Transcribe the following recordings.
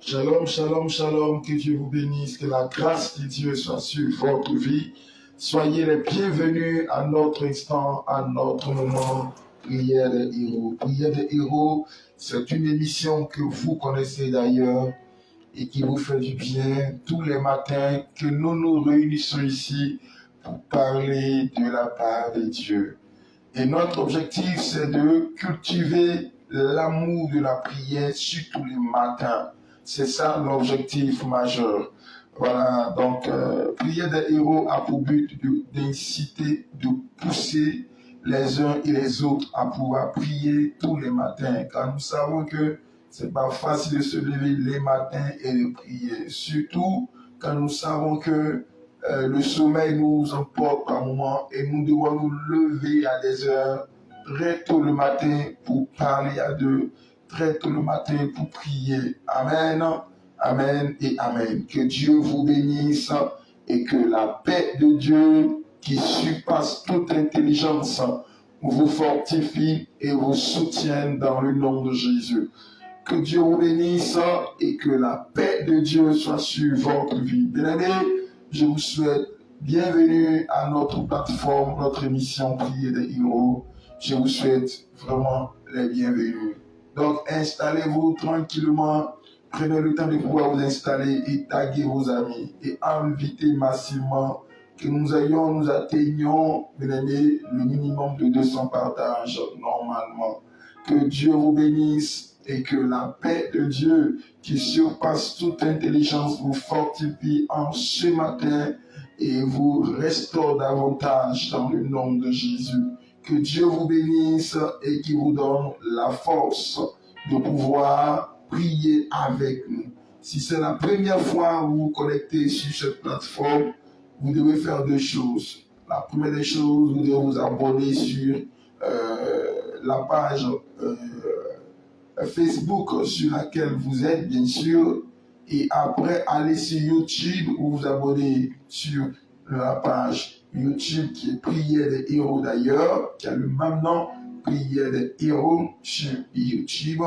Shalom, shalom, shalom, que Dieu vous bénisse, que la grâce de Dieu soit sur votre vie. Soyez les bienvenus à notre instant, à notre moment. Prière des héros. Prière des héros, c'est une émission que vous connaissez d'ailleurs et qui vous fait du bien tous les matins que nous nous réunissons ici pour parler de la part de Dieu. Et notre objectif, c'est de cultiver l'amour de la prière sur tous les matins. C'est ça l'objectif majeur. Voilà, donc Prière des héros a pour but d'inciter, de pousser les uns et les autres à pouvoir prier tous les matins. Car nous savons que c'est pas facile de se lever les matins et de prier. Surtout quand nous savons que le sommeil nous emporte par moments et nous devons nous lever à des heures très tôt le matin pour parler à Dieu, très tôt le matin pour prier. Amen, amen et amen. Que Dieu vous bénisse et que la paix de Dieu qui surpasse toute intelligence vous fortifie et vous soutienne dans le nom de Jésus. Que Dieu vous bénisse et que la paix de Dieu soit sur votre vie. Bien-aimés, je vous souhaite bienvenue à notre plateforme, notre émission Prière des héros. Je vous souhaite vraiment les bienvenus. Donc, installez-vous tranquillement. Prenez le temps de pouvoir vous installer et taguer vos amis et invitez massivement que nous atteignions, bien-aimés, le minimum de 200 partages normalement. Que Dieu vous bénisse et que la paix de Dieu qui surpasse toute intelligence vous fortifie en ce matin et vous restaure davantage dans le nom de Jésus. Que Dieu vous bénisse et qu'il vous donne la force de pouvoir prier avec nous. Si c'est la première fois que vous vous connectez sur cette plateforme, vous devez faire deux choses. La première des choses, vous devez vous abonner sur la page Facebook sur laquelle vous êtes, bien sûr, et après aller sur YouTube ou vous abonner sur la page YouTube qui est Prière des héros d'ailleurs, qui a le même nom, Prière des héros sur YouTube.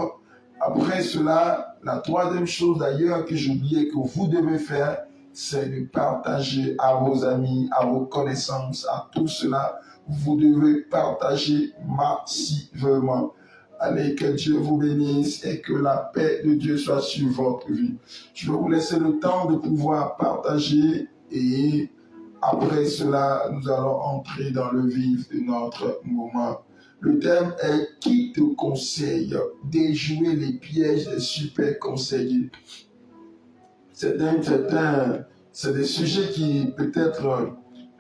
Après cela, la troisième chose d'ailleurs que j'oubliais que vous devez faire, c'est de partager à vos amis, à vos connaissances, à tout cela. Vous devez partager massivement. Allez, que Dieu vous bénisse et que la paix de Dieu soit sur votre vie. Je vais vous laisser le temps de pouvoir partager et après cela, nous allons entrer dans le vif de notre moment. Le thème est « Qui te conseille ? Déjouer les pièges des super conseillers ». C'est des sujets qui peut-être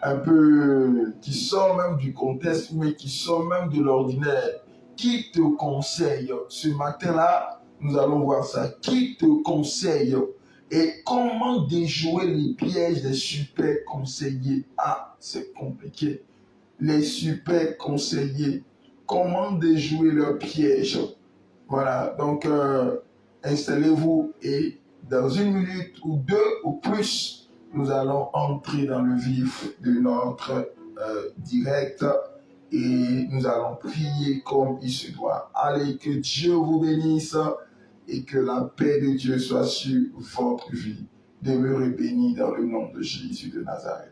un peu, qui sortent même du contexte, mais qui sortent même de l'ordinaire. Qui te conseille? Ce matin-là, nous allons voir ça. Qui te conseille? Et comment déjouer les pièges des super conseillers? Ah, c'est compliqué. Les super conseillers. Comment déjouer leurs pièges? Voilà, donc installez-vous et dans une minute ou deux ou plus, nous allons entrer dans le vif de notre direct et nous allons prier comme il se doit. Allez, que Dieu vous bénisse et que la paix de Dieu soit sur votre vie. Demeurez bénis dans le nom de Jésus de Nazareth.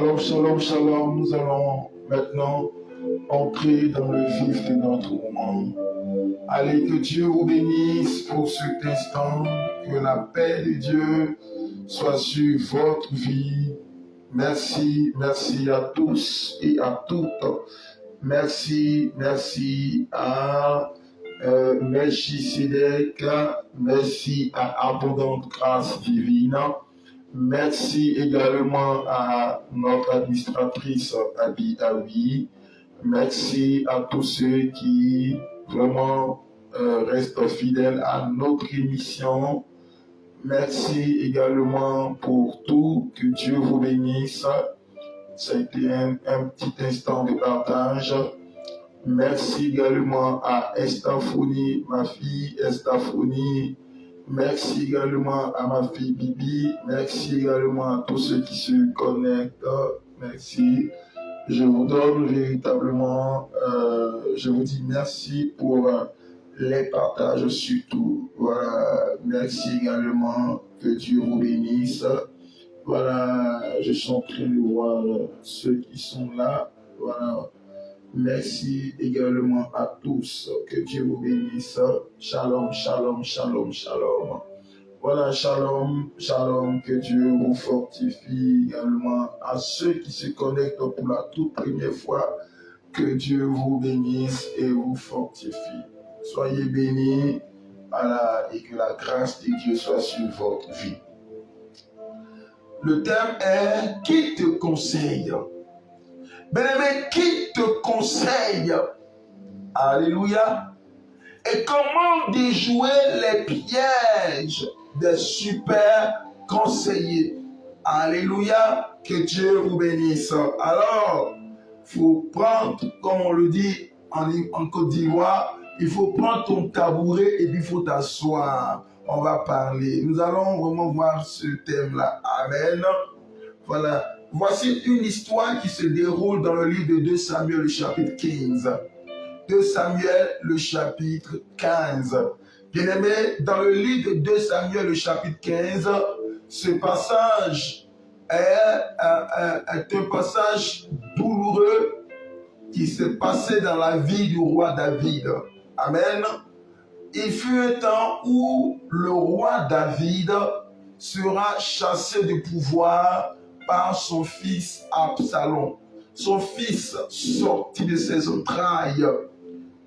Shalom, shalom, shalom. Nous allons maintenant entrer dans le vif de notre moment. Allez, que Dieu vous bénisse pour cet instant. Que la paix de Dieu soit sur votre vie. Merci, merci à tous et à toutes. Merci, merci à Melchisedec. Merci à Abondante Grâce Divine. Merci également à notre administratrice Abi Awi. Merci à tous ceux qui vraiment restent fidèles à notre émission. Merci également pour tout. Que Dieu vous bénisse. Ça a été un petit instant de partage. Merci également à Estafouni, ma fille Estafouni. Merci également à ma fille Bibi. Merci également à tous ceux qui se connectent. Merci. Je vous donne véritablement, je vous dis merci pour les partages surtout. Voilà. Merci également. Que Dieu vous bénisse. Voilà. Je suis en train de voir ceux qui sont là. Voilà. Merci également à tous. Que Dieu vous bénisse. Shalom, shalom, shalom, shalom. Voilà, shalom, shalom. Que Dieu vous fortifie également. À ceux qui se connectent pour la toute première fois, que Dieu vous bénisse et vous fortifie. Soyez bénis. Voilà, et que la grâce de Dieu soit sur votre vie. Le thème est « Qui te conseille ?» Bien-aimé, qui te conseille? Alléluia. Et comment déjouer les pièges des super conseillers? Alléluia. Que Dieu vous bénisse. Alors, il faut prendre, comme on le dit en Côte d'Ivoire, il faut prendre ton tabouret et puis il faut t'asseoir. On va parler. Nous allons vraiment voir ce thème-là. Amen. Voilà. Voici une histoire qui se déroule dans le livre de 2 Samuel, le chapitre 15. 2 Samuel, le chapitre 15. Bien-aimé, dans le livre de 2 Samuel, le chapitre 15, ce passage est un passage douloureux qui s'est passé dans la vie du roi David. Amen. Il fut un temps où le roi David sera chassé du pouvoir par son fils Absalom. Son fils sorti de ses entrailles.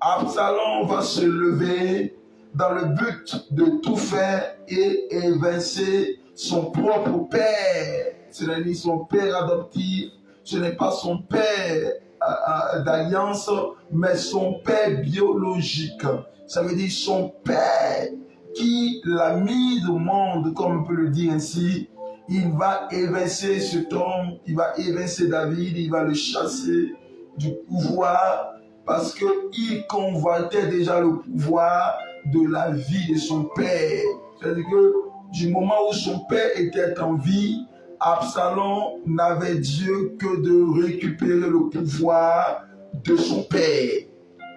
Absalom va se lever dans le but de tout faire et évincer son propre père. Ce n'est ni son père adoptif, ce n'est pas son père d'alliance, mais son père biologique. Ça veut dire son père qui l'a mis au monde, comme on peut le dire ainsi. Il va évincer cet homme, il va évincer David, il va le chasser du pouvoir parce qu'il convoitait déjà le pouvoir de la vie de son père. C'est-à-dire que du moment où son père était en vie, Absalom n'avait Dieu que de récupérer le pouvoir de son père.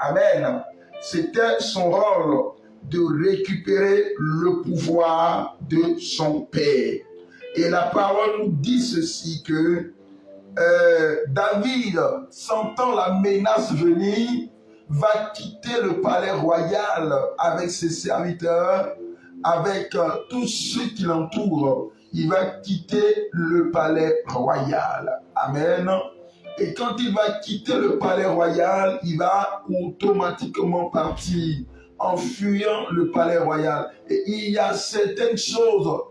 Amen. C'était son rôle de récupérer le pouvoir de son père. Et la parole nous dit ceci, que David, sentant la menace venir, va quitter le palais royal avec ses serviteurs, avec tous ceux qui l'entourent. Il va quitter le palais royal. Amen. Et quand il va quitter le palais royal, il va automatiquement partir en fuyant le palais royal. Et il y a certaines choses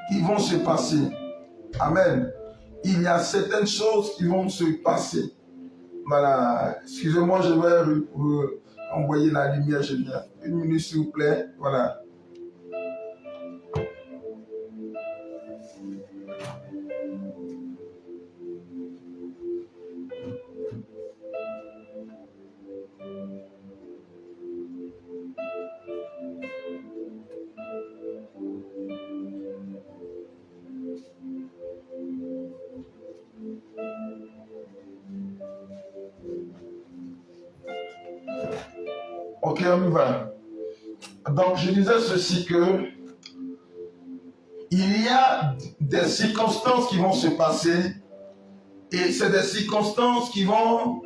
qui vont se passer. Amen. Il y a certaines choses qui vont se passer. Voilà. Excusez-moi, je vais envoyer la lumière. Je viens. Une minute, s'il vous plaît. Voilà. Ok, on y va. Donc, je disais ceci que il y a des circonstances qui vont se passer et c'est des circonstances qui vont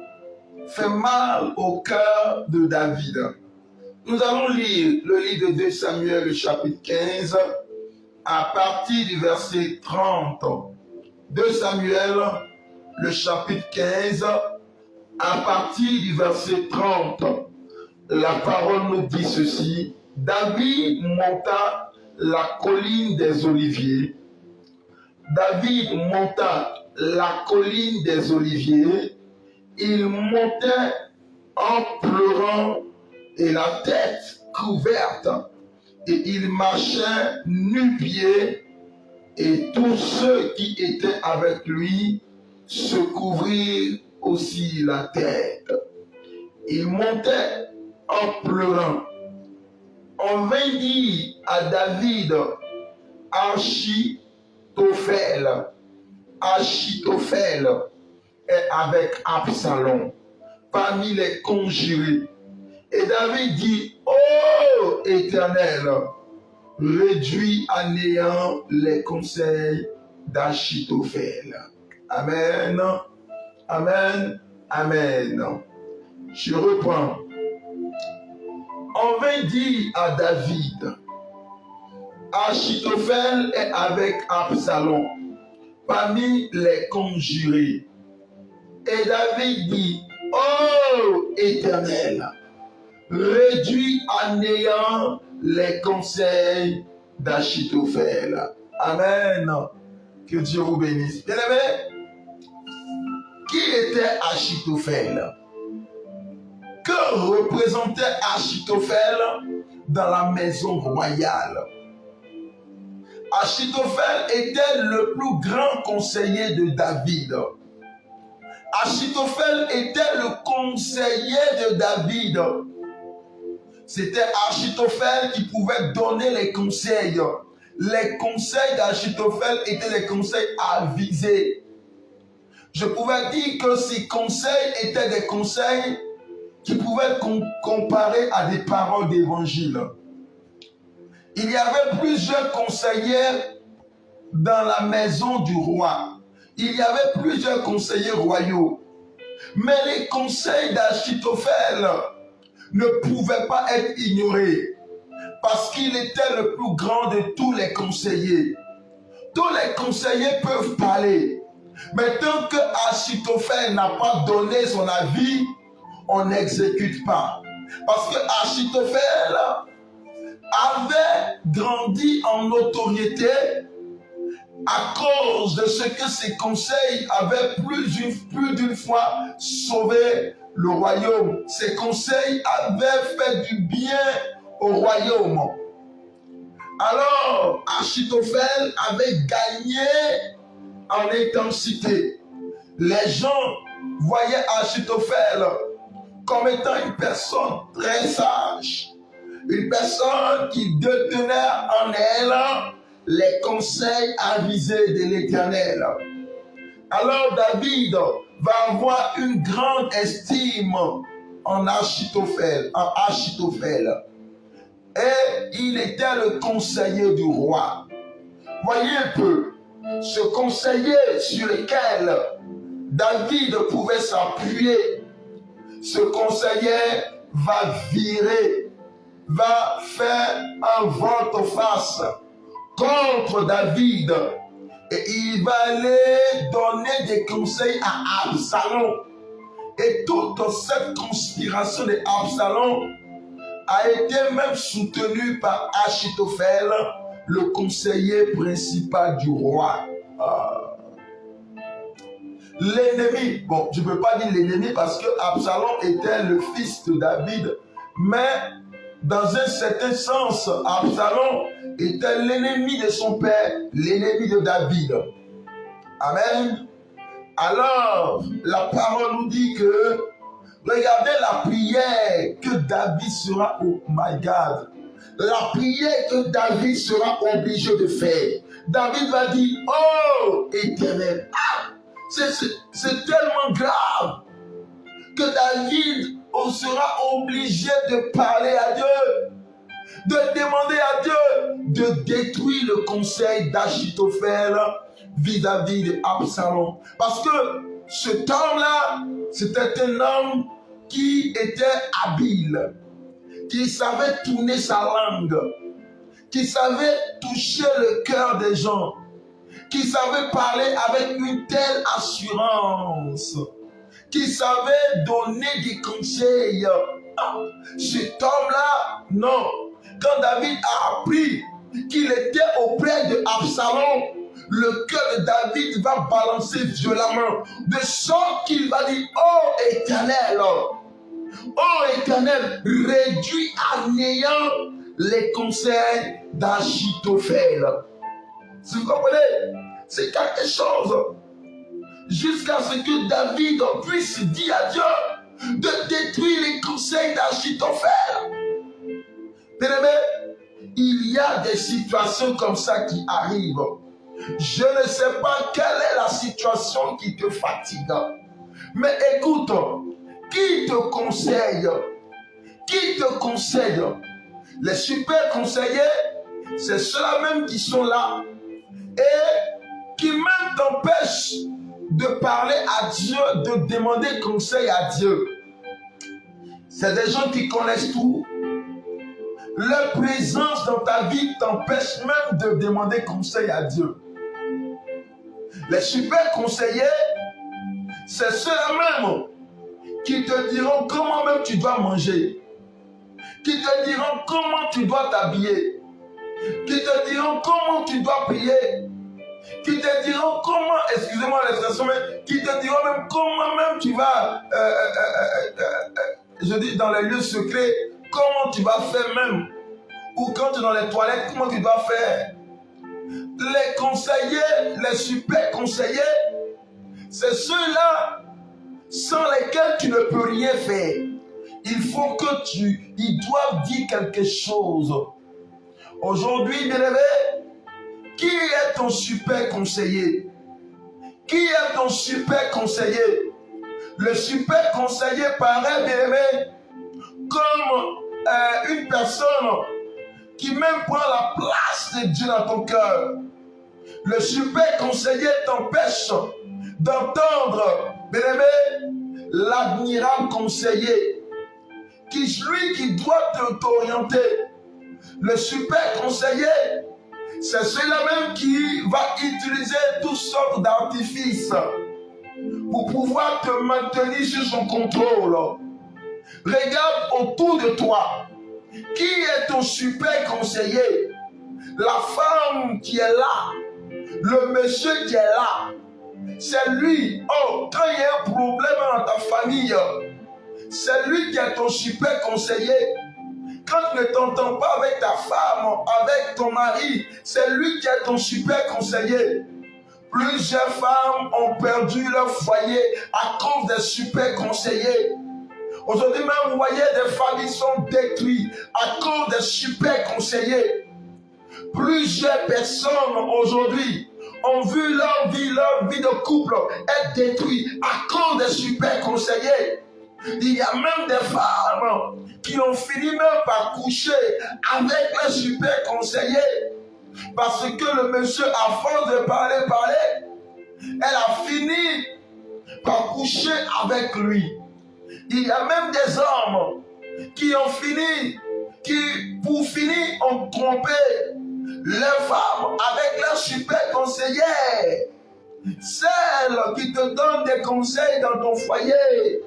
faire mal au cœur de David. Nous allons lire le livre de 2 Samuel, le chapitre 15, à partir du verset 30. 2 Samuel, le chapitre 15, à partir du verset 30. La parole nous dit ceci. David monta la colline des Oliviers. David monta la colline des Oliviers. Il montait en pleurant et la tête couverte. Et il marchait nu-pieds. Et tous ceux qui étaient avec lui se couvrirent aussi la tête. Il montait en pleurant. On vint dire à David, Achitophel est avec Absalom parmi les conjurés. Et David dit, ô Éternel, réduis à néant les conseils d'Achitophel. Amen, amen, amen. Je reprends. On vint dire à David, Achitophel est avec Absalom parmi les conjurés. Et David dit, ô Éternel, réduis à néant les conseils d'Achitophel. Amen. Que Dieu vous bénisse. Bien-aimés, qui était Achitophel? Que représentait Achitophel dans la maison royale? Achitophel était le plus grand conseiller de David. Achitophel était le conseiller de David. C'était Achitophel qui pouvait donner les conseils. Les conseils d'Achitophel étaient des conseils avisés. Je pouvais dire que ces conseils étaient des conseils qui pouvaient être comparés à des paroles d'évangile. Il y avait plusieurs conseillers dans la maison du roi. Il y avait plusieurs conseillers royaux. Mais les conseils d'Achitophel ne pouvaient pas être ignorés parce qu'il était le plus grand de tous les conseillers. Tous les conseillers peuvent parler, mais tant que Achitophel n'a pas donné son avis, on n'exécute pas. Parce que Achitophel avait grandi en notoriété à cause de ce que ses conseils avaient plus d'une fois sauvé le royaume. Ses conseils avaient fait du bien au royaume. Alors, Achitophel avait gagné en intensité. Les gens voyaient Achitophel comme étant une personne très sage, une personne qui détenait en elle les conseils avisés de l'Éternel. Alors David va avoir une grande estime en Achitophel. Et il était le conseiller du roi. Voyez un peu, ce conseiller sur lequel David pouvait s'appuyer, ce conseiller va virer, va faire un volte-face contre David. Et il va aller donner des conseils à Absalom. Et toute cette conspiration d'Absalom a été même soutenue par Achitophel, le conseiller principal du roi. L'ennemi, bon, je ne peux pas dire l'ennemi parce que Absalom était le fils de David, mais dans un certain sens, Absalom était l'ennemi de son père, l'ennemi de David. Amen. Alors, la parole nous dit que, regardez la prière que David sera, oh my God, la prière que David sera obligé de faire. David va dire, oh Éternel, c'est tellement grave que David sera obligé de parler à Dieu. de demander à Dieu de détruire le conseil d'Achitophel vis-à-vis de Absalom. Parce que cet homme-là, c'était un homme qui était habile, qui savait tourner sa langue, qui savait toucher le cœur des gens, qui savait parler avec une telle assurance, qui savait donner des conseils. Cet homme-là, non. Quand David a appris qu'il était auprès de Absalom, le cœur de David va balancer violemment, de sorte qu'il va dire, oh Éternel, réduis à néant les conseils d'Achitophel. Vous comprenez? C'est quelque chose. Jusqu'à ce que David puisse dire à Dieu de détruire les conseils d'Achitophel. Bien-aimé, il y a des situations comme ça qui arrivent. Je ne sais pas quelle est la situation qui te fatigue. Mais écoute, qui te conseille? Qui te conseille? Les super conseillers, c'est ceux-là même qui sont là et qui même t'empêchent de parler à Dieu, de demander conseil à Dieu. C'est des gens qui connaissent tout. Leur présence dans ta vie t'empêche même de demander conseil à Dieu. Les super conseillers, c'est ceux-là même qui te diront comment même tu dois manger, qui te diront comment tu dois t'habiller, qui te diront comment tu dois prier, qui te diront comment, excusez-moi l'expression, mais qui te diront même comment même tu vas, je dis dans les lieux secrets, comment tu vas faire même, ou quand tu es dans les toilettes, comment tu dois faire. Les conseillers, les super conseillers, c'est ceux-là sans lesquels tu ne peux rien faire. Il faut que ils doivent dire quelque chose. Aujourd'hui, bien-aimé, qui est ton super conseiller? Qui est ton super conseiller? Le super conseiller paraît, bien-aimé, comme une personne qui même prend la place de Dieu dans ton cœur. Le super conseiller t'empêche d'entendre, bien-aimé, l'admirable conseiller, lui qui doit t'orienter. Le super conseiller, c'est celui-là même qui va utiliser toutes sortes d'artifices pour pouvoir te maintenir sur son contrôle. Regarde autour de toi. Qui est ton super conseiller? La femme qui est là, le monsieur qui est là, c'est lui. Oh, quand il y a un problème dans ta famille, c'est lui qui est ton super conseiller. Quand tu ne t'entends pas avec ta femme, avec ton mari, c'est lui qui est ton super conseiller. Plusieurs femmes ont perdu leur foyer à cause des super conseillers. Aujourd'hui même, vous voyez, des familles sont détruites à cause des super conseillers. Plusieurs personnes aujourd'hui ont vu leur vie de couple être détruite à cause des super conseillers. Il y a même des femmes qui ont fini même par coucher avec les super conseillers. Parce que le monsieur, à force de parler, elle a fini par coucher avec lui. Il y a même des hommes qui ont fini, qui pour finir ont trompé les femmes avec leurs super conseillères. Celles qui te donnent des conseils dans ton foyer.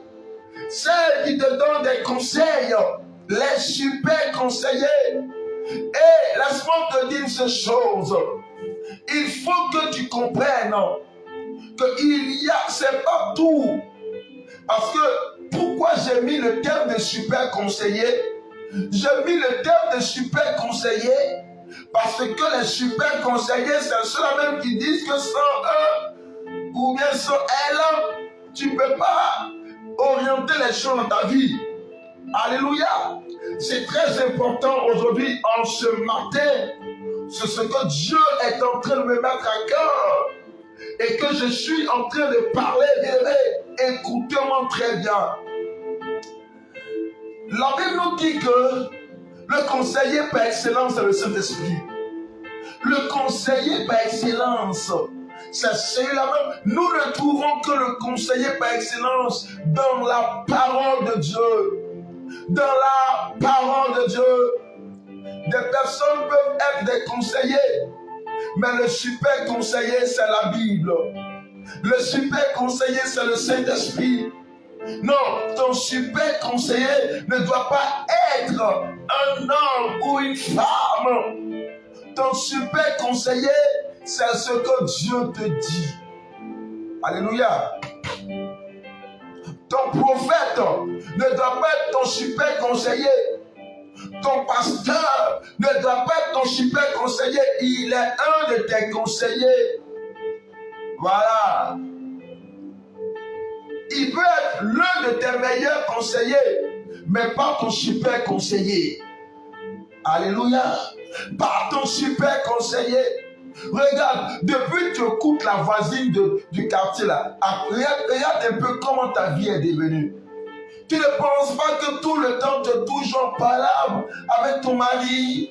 Celles qui te donnent des conseils. Les super conseillers. Et laisse-moi te dire ces choses. Il faut que tu comprennes qu'il y a, c'est pas tout. Parce que pourquoi j'ai mis le terme de super conseiller? J'ai mis le terme de super conseiller parce que les super conseillers, c'est ceux-là même qui disent que sans eux ou bien sans elle, tu ne peux pas orienter les choses dans ta vie. Alléluia. C'est très important aujourd'hui, en ce matin, c'est ce que Dieu est en train de me mettre à cœur et que je suis en train de parler. Écoutez-moi très bien. La Bible nous dit que Le conseiller par excellence, c'est le Saint-Esprit. Le conseiller par excellence, c'est celui-là même. Nous ne trouvons que le conseiller par excellence dans la parole de Dieu. Dans la parole de Dieu. Des personnes peuvent être des conseillers, mais le super conseiller, c'est la Bible. Le super conseiller, c'est le Saint-Esprit. Non, ton super conseiller ne doit pas être un homme ou une femme. Ton super conseiller, c'est ce que Dieu te dit. Alléluia. Ton prophète ne doit pas être ton super conseiller. Ton pasteur ne doit pas être ton super conseiller. Il est un de tes conseillers. Voilà. Il peut être l'un de tes meilleurs conseillers, mais pas ton super conseiller. Alléluia. Pas ton super conseiller. Regarde, depuis que tu écoutes la voisine du quartier là, regarde un peu comment ta vie est devenue. Tu ne penses pas que tout le temps tu es toujours en palabre avec ton mari.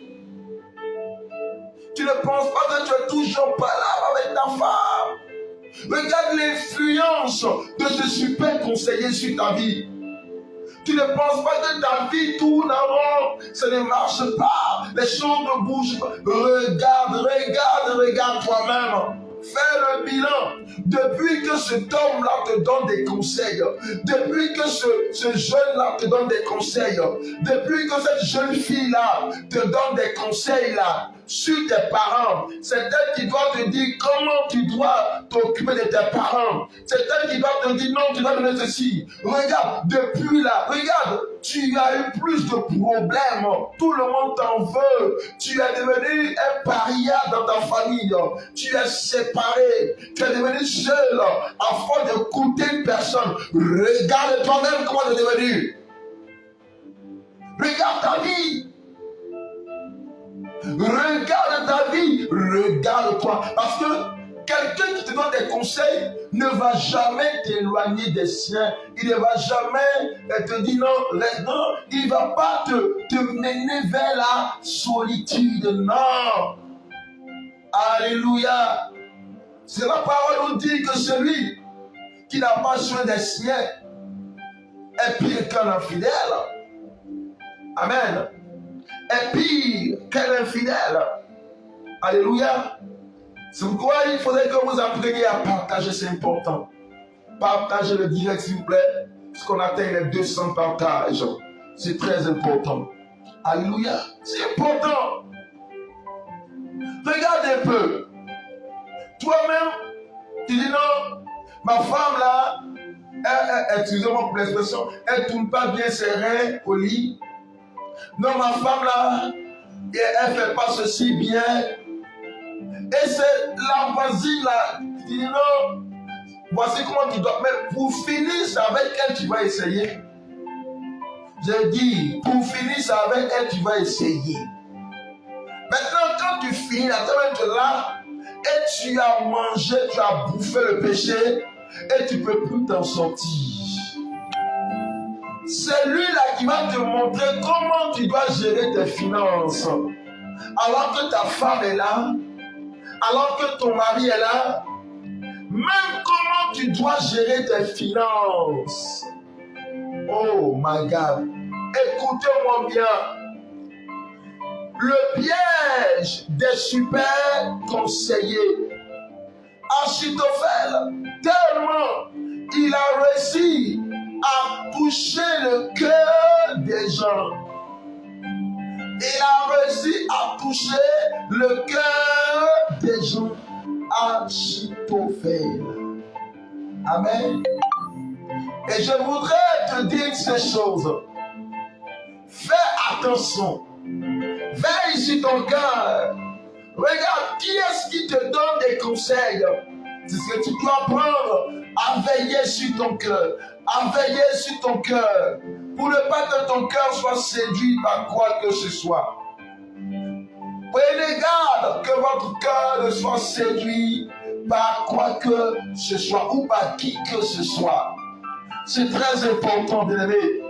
Tu ne penses pas que tu es toujours en palabre avec ta femme. Regarde l'influence de ce super conseiller sur ta vie. Tu ne penses pas que ta vie tourne en rond, ça ne marche pas, les choses ne bougent pas. Regarde toi-même. Fais le bilan. Depuis que cet homme-là te donne des conseils, depuis que ce jeune-là te donne des conseils, depuis que cette jeune fille-là te donne des conseils là, sur tes parents, c'est elle qui doit te dire comment tu dois t'occuper de tes parents. C'est elle qui doit te dire non, tu dois donner ceci. Regarde, depuis là, regarde, tu as eu plus de problèmes. Tout le monde t'en veut. Tu es devenu un paria dans ta famille. Tu es séparé. Tu es devenu seul à force d'écouter une personne. Regarde toi-même comment tu es devenu. Regarde ta vie. Regarde ta vie. Regarde-toi. Parce que quelqu'un qui te donne des conseils ne va jamais t'éloigner des siens. Il ne va jamais te dire non. Il ne va pas te mener vers la solitude. Non. Alléluia. C'est la parole nous dit que celui qui n'a pas soin des siens est pire qu'un infidèle. Amen. Est pire qu'un infidèle. Alléluia. C'est pourquoi il faudrait que vous appreniez à partager, c'est important. Partagez le direct, s'il vous plaît, parce qu'on atteigne les 200 partages. C'est très important. Alléluia. C'est important. Regarde un peu. Toi-même, tu dis non, ma femme là, excusez-moi pour l'expression, elle ne tourne pas bien ses reins au lit. Non, ma femme là, elle ne fait pas ceci bien. Et c'est la voisine là qui dit non, voici comment tu dois. Mais pour finir, c'est avec elle tu vas essayer. J'ai dit, pour finir, c'est avec elle tu vas essayer. Maintenant, quand tu finis, la tu es là, et tu as mangé, tu as bouffé le péché, et tu ne peux plus t'en sortir. C'est lui-là qui va te montrer comment tu dois gérer tes finances. Alors que ta femme est là, alors que ton mari est là, même comment tu dois gérer tes finances. Oh my God. Écoutez-moi bien. Le piège des super conseillers. Achitophel, tellement il a réussi à toucher le cœur des gens. Il a réussi à toucher le cœur des gens. Achitophel. Amen. Et je voudrais te dire ces choses. Fais attention. Veille sur ton cœur. Regarde qui est-ce qui te donne des conseils. C'est ce que tu dois apprendre à veiller sur ton cœur. À veiller sur ton cœur. Pour ne pas que ton cœur soit séduit par quoi que ce soit. Prenez garde que votre cœur ne soit séduit par quoi que ce soit ou par qui que ce soit. C'est très important, bien aimé.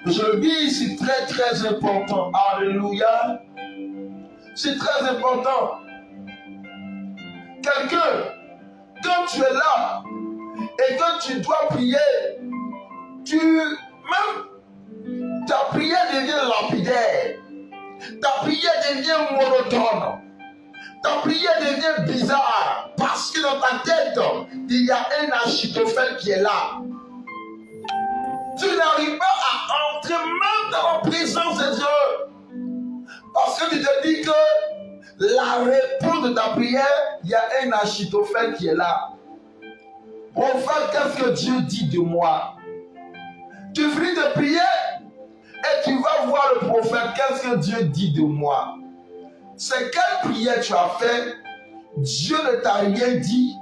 Je le dis, c'est très très important. Alléluia. C'est très important. Quelqu'un, quand tu es là et que tu dois prier, ta prière devient lapidaire. Ta prière devient monotone. Ta prière devient bizarre parce que dans ta tête, il y a un Achitophel qui est là. Tu n'arrives pas à entrer même dans la présence de Dieu. Parce que tu te dis que la réponse de ta prière, il y a un Achitophel qui est là. Prophète, qu'est-ce que Dieu dit de moi? Tu finis de prier et tu vas voir le prophète, qu'est-ce que Dieu dit de moi? C'est quelle prière tu as fait? Dieu ne t'a rien dit.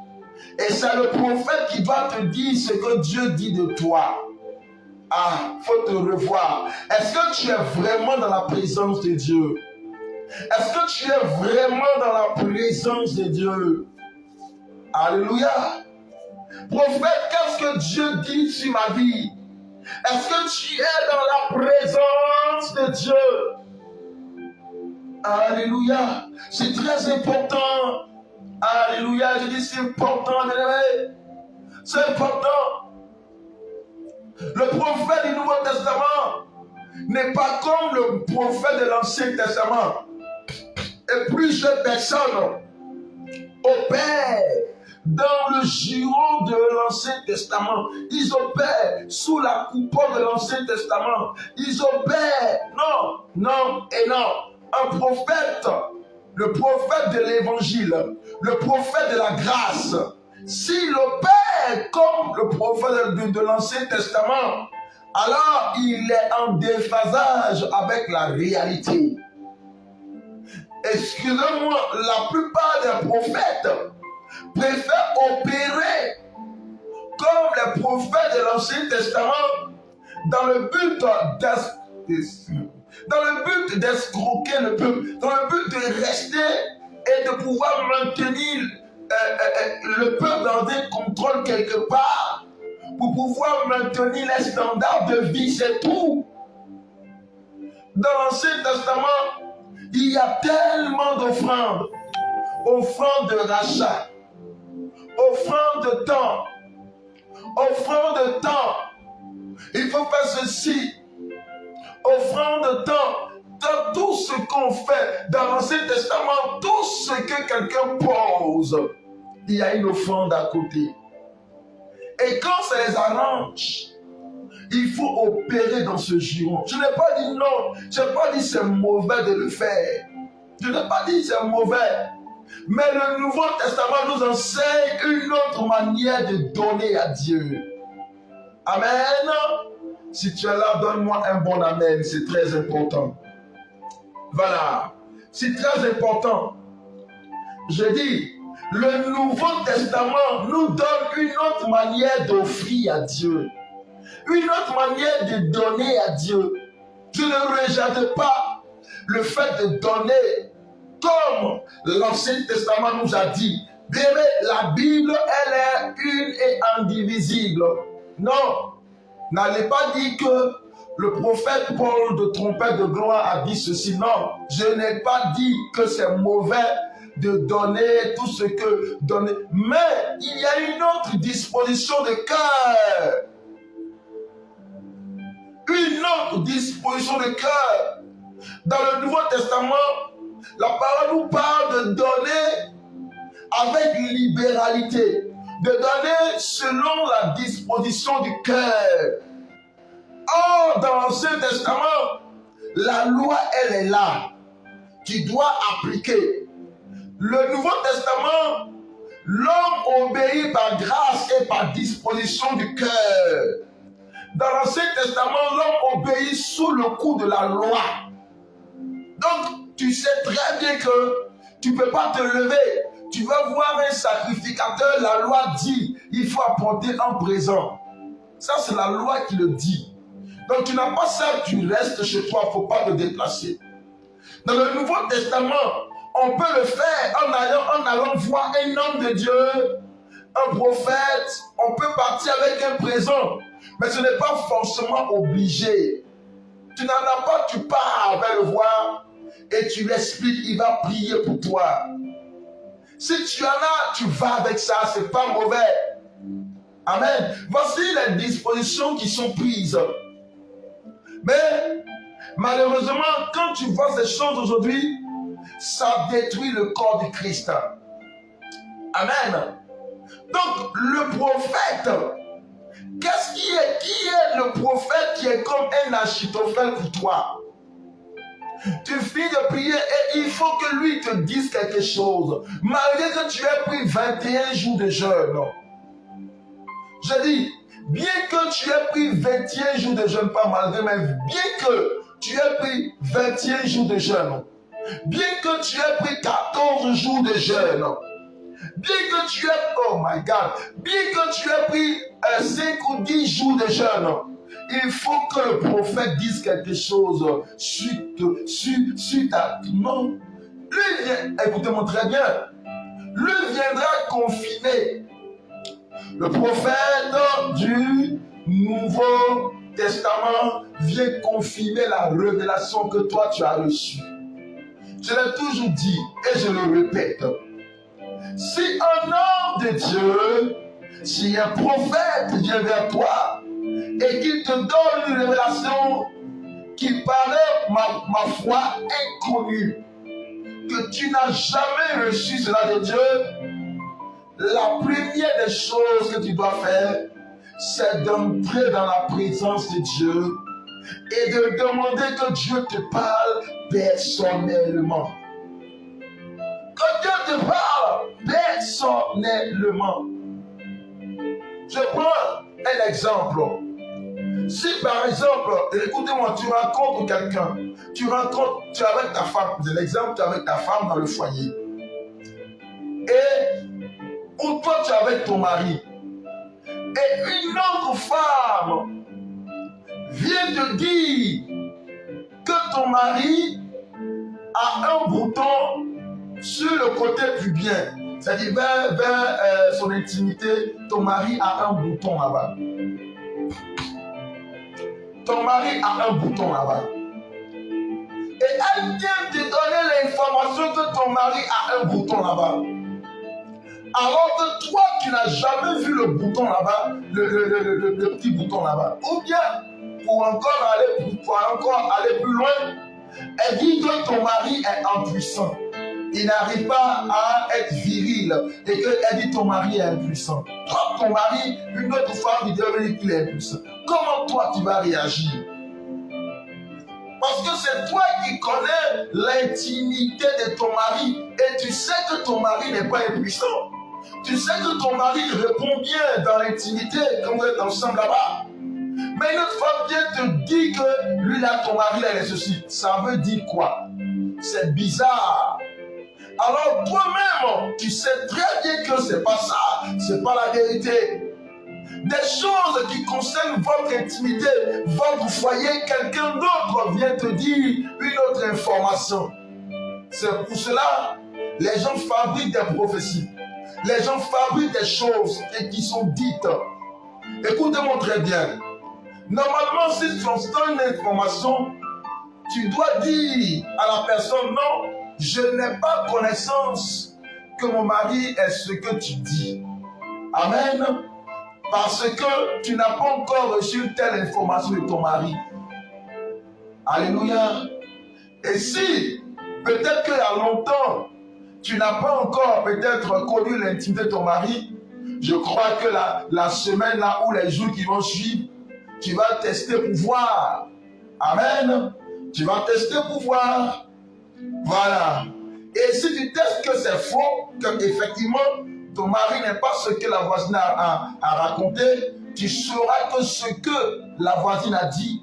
Et c'est le prophète qui doit te dire ce que Dieu dit de toi. Ah, il faut te revoir. Est-ce que tu es vraiment dans la présence de Dieu? Est-ce que tu es vraiment dans la présence de Dieu? Alléluia. Prophète, qu'est-ce que Dieu dit sur ma vie? Est-ce que tu es dans la présence de Dieu? Alléluia. C'est très important. Alléluia. Je dis c'est important. C'est important. Le prophète du Nouveau Testament n'est pas comme le prophète de l'Ancien Testament. Et plusieurs personnes opèrent dans le giron de l'Ancien Testament. Ils opèrent sous la coupole de l'Ancien Testament. Ils opèrent, non et non. Un prophète, le prophète de l'Évangile, le prophète de la grâce, s'il opère comme le prophète de l'Ancien Testament, alors il est en déphasage avec la réalité. Excusez-moi, la plupart des prophètes préfèrent opérer comme les prophètes de l'Ancien Testament dans le but d'escroquer le peuple, dans le but de rester et de pouvoir maintenir le peuple dans un contrôle quelque part, pour pouvoir maintenir les standards de vie, c'est tout. Dans l'Ancien Testament, il y a tellement d'offrandes, offrandes de rachat, offrandes de temps, offrandes de temps. Il faut faire ceci, offrande de temps. Dans tout ce qu'on fait dans l'Ancien Testament, tout ce que quelqu'un pose, il y a une offrande à côté. Et quand ça les arrange, il faut opérer dans ce giron. Je n'ai pas dit non, je n'ai pas dit c'est mauvais de le faire. Je n'ai pas dit c'est mauvais. Mais le Nouveau Testament nous enseigne une autre manière de donner à Dieu. Amen. Si tu es là, donne-moi un bon amen, c'est très important. Voilà, c'est très important. Je dis, le Nouveau Testament nous donne une autre manière d'offrir à Dieu. Une autre manière de donner à Dieu. Tu ne rejettes pas le fait de donner comme l'Ancien Testament nous a dit. Bébé, la Bible, elle est une et indivisible. Non, n'allez pas dire que le prophète Paul de trompette de gloire a dit ceci. Non, je n'ai pas dit que c'est mauvais de donner tout ce que donner. Mais il y a une autre disposition de cœur. Une autre disposition de cœur. Dans le Nouveau Testament, la parole nous parle de donner avec libéralité, de donner selon la disposition du cœur. Or, dans l'Ancien Testament, la loi, elle est là. Tu dois appliquer. Le Nouveau Testament, l'homme obéit par grâce et par disposition du cœur. Dans l'Ancien Testament, l'homme obéit sous le coup de la loi. Donc, tu sais très bien que tu ne peux pas te lever. Tu vas voir un sacrificateur, la loi dit, il faut apporter un présent. Ça, c'est la loi qui le dit. Donc, tu n'as pas ça, tu restes chez toi, il ne faut pas te déplacer. Dans le Nouveau Testament, on peut le faire en allant voir un homme de Dieu, un prophète. On peut partir avec un présent, mais ce n'est pas forcément obligé. Tu n'en as pas, tu pars vers le voir et tu l'expliques, il va prier pour toi. Si tu en as, tu vas avec ça, c'est pas mauvais. Amen. Voici les dispositions qui sont prises. Mais malheureusement, quand tu vois ces choses aujourd'hui, ça détruit le corps du Christ. Amen. Donc, le prophète, qui est le prophète qui est comme un Achitophel pour toi? Tu finis de prier et il faut que lui te dise quelque chose. Malgré que tu aies pris 21 jours de jeûne. Je dis, bien que tu aies pris 21 jours de jeûne, pas malgré, mais bien que tu aies pris 21 jours de jeûne, bien que tu aies pris 14 jours de jeûne, bien que tu aies, oh my God, bien que tu aies pris 5 ou 10 jours de jeûne, il faut que le prophète dise quelque chose suite à... Non. Lui, écoutez-moi très bien, lui viendra confiner. Le prophète du Nouveau Testament vient confirmer la révélation que toi tu as reçue. Je l'ai toujours dit et je le répète. Si un homme de Dieu, si un prophète vient vers toi et qu'il te donne une révélation qui paraît, ma foi, inconnue, que tu n'as jamais reçu cela de Dieu, la première des choses que tu dois faire, c'est d'entrer dans la présence de Dieu et de demander que Dieu te parle personnellement. Que Dieu te parle personnellement. Je prends un exemple. Si par exemple, écoutez-moi, tu rencontres quelqu'un, tu es avec ta femme, c'est l'exemple, tu es avec ta femme dans le foyer. Et ou toi tu es avec ton mari. Et une autre femme vient te dire que ton mari a un bouton sur le côté pubien. C'est-à-dire vers son intimité, ton mari a un bouton là-bas. Ton mari a un bouton là-bas. Et elle vient te donner l'information que ton mari a un bouton là-bas. Alors que toi, tu n'as jamais vu le bouton là-bas, le petit bouton là-bas. Ou bien, pour encore aller plus loin, elle dit que ton mari est impuissant. Il n'arrive pas à être viril. Et qu'elle dit que ton mari est impuissant. Toi, ton mari, une autre femme, il dit qu'il est impuissant. Comment toi, tu vas réagir? Parce que c'est toi qui connais l'intimité de ton mari. Et tu sais que ton mari n'est pas impuissant. Tu sais que ton mari répond bien dans l'intimité quand vous êtes ensemble là-bas. Mais une autre femme vient te dire que lui là, ton mari là, il est ceci. Ça veut dire quoi? C'est bizarre. Alors toi-même, tu sais très bien que c'est pas ça. C'est pas la vérité. Des choses qui concernent votre intimité, votre foyer, quelqu'un d'autre vient te dire une autre information. C'est pour cela, les gens fabriquent des prophéties. Les gens fabriquent des choses qui sont dites. Écoutez-moi très bien. Normalement, si tu as une information, tu dois dire à la personne, non, je n'ai pas connaissance que mon mari est ce que tu dis. Amen. Parce que tu n'as pas encore reçu telle information de ton mari. Alléluia. Et si, peut-être qu'il y a longtemps, tu n'as pas encore peut-être connu l'intimité de ton mari, je crois que la semaine là ou les jours qui vont suivre, tu vas tester pour voir. Amen. Tu vas tester pour voir. Voilà. Et si tu testes que c'est faux, que effectivement ton mari n'est pas ce que la voisine a raconté, tu sauras que ce que la voisine a dit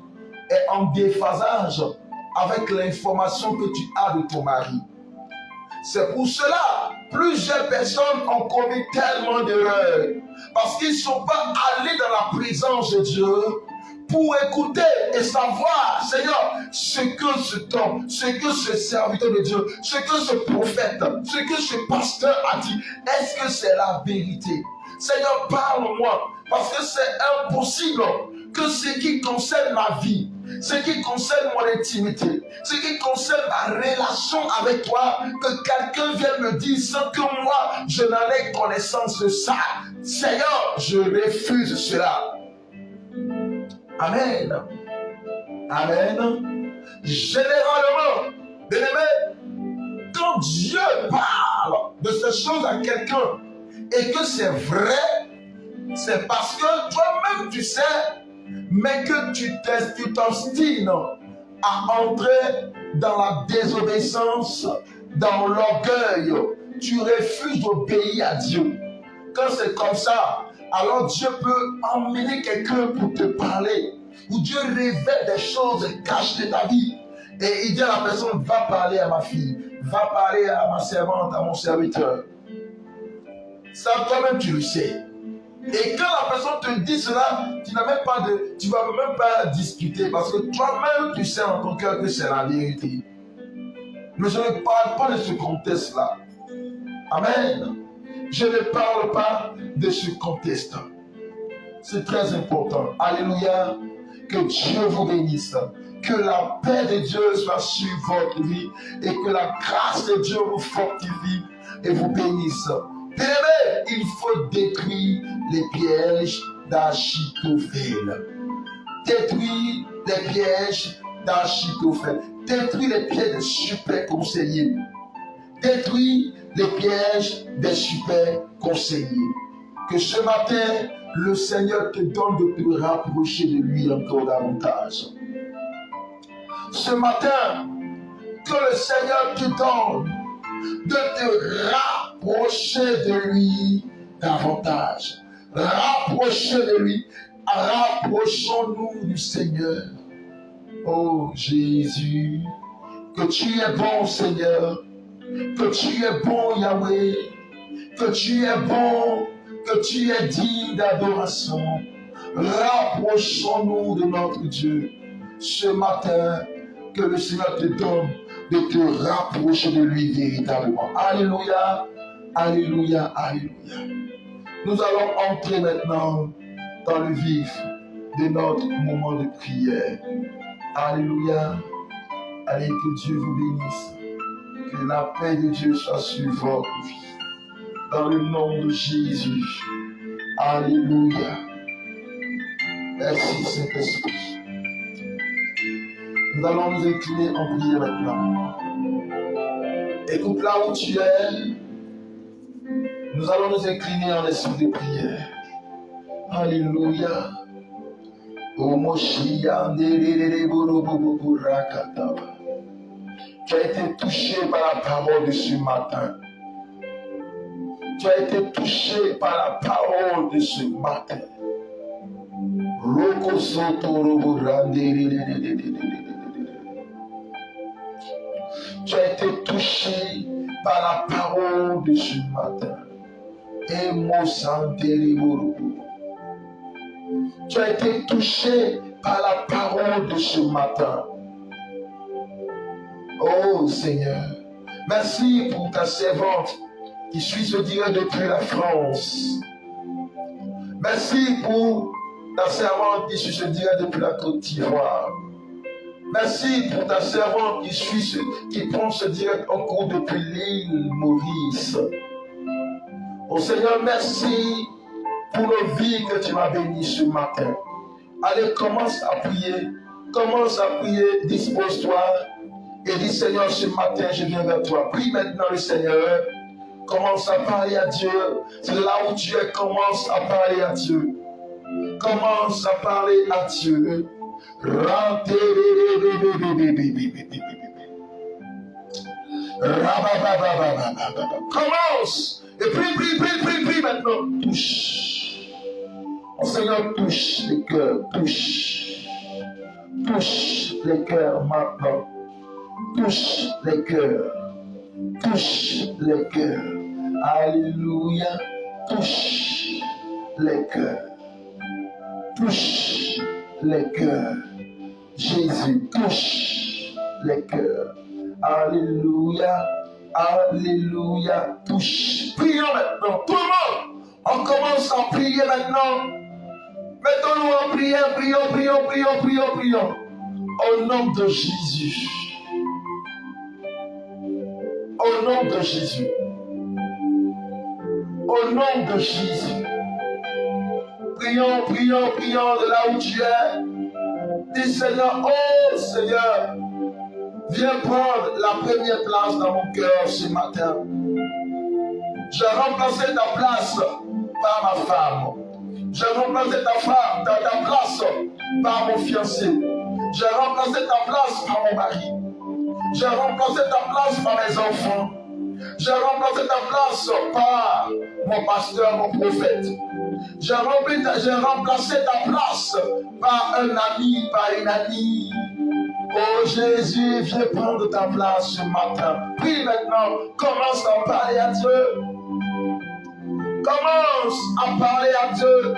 est en déphasage avec l'information que tu as de ton mari. C'est pour cela, plusieurs personnes ont commis tellement d'erreurs. Parce qu'ils ne sont pas allés dans la présence de Dieu pour écouter et savoir, Seigneur, ce que cet homme, ce que ce serviteur de Dieu, ce que ce prophète, ce que ce pasteur a dit, est-ce que c'est la vérité? Seigneur, parle-moi, parce que c'est impossible que ce qui concerne ma vie, ce qui concerne mon intimité, ce qui concerne ma relation avec toi, que quelqu'un vienne me dire sans que moi je n'en ai connaissance de ça. Seigneur, je refuse cela. Amen. Amen. Généralement, bien-aimé, quand Dieu parle de ces choses à quelqu'un et que c'est vrai, c'est parce que toi-même tu sais, mais que tu t'obstines à entrer dans la désobéissance, dans l'orgueil. Tu refuses d'obéir à Dieu. Quand c'est comme ça, alors Dieu peut emmener quelqu'un pour te parler. Ou Dieu révèle des choses cachées de ta vie. Et il dit à la personne, va parler à ma fille, va parler à ma servante, à mon serviteur. Ça, toi-même, tu le sais. Et quand la personne te dit cela, tu vas même pas discuter parce que toi-même, tu sais en ton cœur que c'est la vérité. Mais je ne parle pas de ce contexte-là. Amen. Je ne parle pas de ce contexte. C'est très important. Alléluia. Que Dieu vous bénisse. Que la paix de Dieu soit sur votre vie et que la grâce de Dieu vous fortifie et vous bénisse. Bien-aimé, il faut détruire les pièges d'Achitophel. Détruire les pièges d'Achitophel. Détruire les pièges des super conseillers. Détruire les pièges des super conseillers. Que ce matin, le Seigneur te donne de te rapprocher de lui encore davantage. Ce matin, que le Seigneur te donne de te rapprocher de lui davantage. Rapprocher de lui. Rapprochons-nous du Seigneur. Oh Jésus, que tu es bon Seigneur, que tu es bon Yahweh, que tu es bon, que tu es digne d'adoration. Rapprochons-nous de notre Dieu ce matin, que le Seigneur te donne de te rapprocher de lui véritablement. Alléluia, alléluia, alléluia. Nous allons entrer maintenant dans le vif de notre moment de prière. Alléluia. Allez, que Dieu vous bénisse. Que la paix de Dieu soit sur votre vie. Dans le nom de Jésus. Alléluia. Merci Saint-Esprit. Nous allons nous incliner en prière maintenant. Écoute là où tu es. Nous allons nous incliner en esprit de prière. Alléluia. Tu as été touché par la parole de ce matin. Tu as été touché par la parole de ce matin. Tu as été touché par la parole de ce matin. Tu as été touché par la parole de ce matin. Oh Seigneur, merci pour ta servante qui suit ce direct depuis la France. Merci pour ta servante qui suit ce direct depuis la Côte d'Ivoire. Merci pour ta servante qui prend ce direct en cours depuis l'île Maurice. Oh Seigneur, merci pour nos vies que tu m'as bénies ce matin. Allez, commence à prier, dispose-toi et dis Seigneur, ce matin je viens vers toi. Prie maintenant le Seigneur, commence à parler à Dieu. C'est là où tu es, commence à parler à Dieu. Commence à parler à Dieu. Commence et prie maintenant. Touche. Oh Seigneur, touche les cœurs, touche les cœurs maintenant. Touche les cœurs. Alléluia. Touche les cœurs. Touche les cœurs. Jésus, touche les cœurs. Alléluia. Alléluia. Touche. Prions maintenant. Tout le monde, on commence à prier maintenant. Mettons-nous en prière. Prions. Au nom de Jésus. Au nom de Jésus. Au nom de Jésus. Prions, prions, prions de là où tu es. Dis Seigneur, oh Seigneur, viens prendre la première place dans mon cœur ce matin. J'ai remplacé ta place par ma femme. J'ai remplacé ta place par mon fiancé. J'ai remplacé ta place par mon mari. J'ai remplacé ta place par mes enfants. J'ai remplacé ta place par mon pasteur, mon prophète. J'ai remplacé ta place par un ami, par une amie. Oh Jésus, viens prendre ta place ce matin. Prie maintenant, commence à parler à Dieu. Commence à parler à Dieu.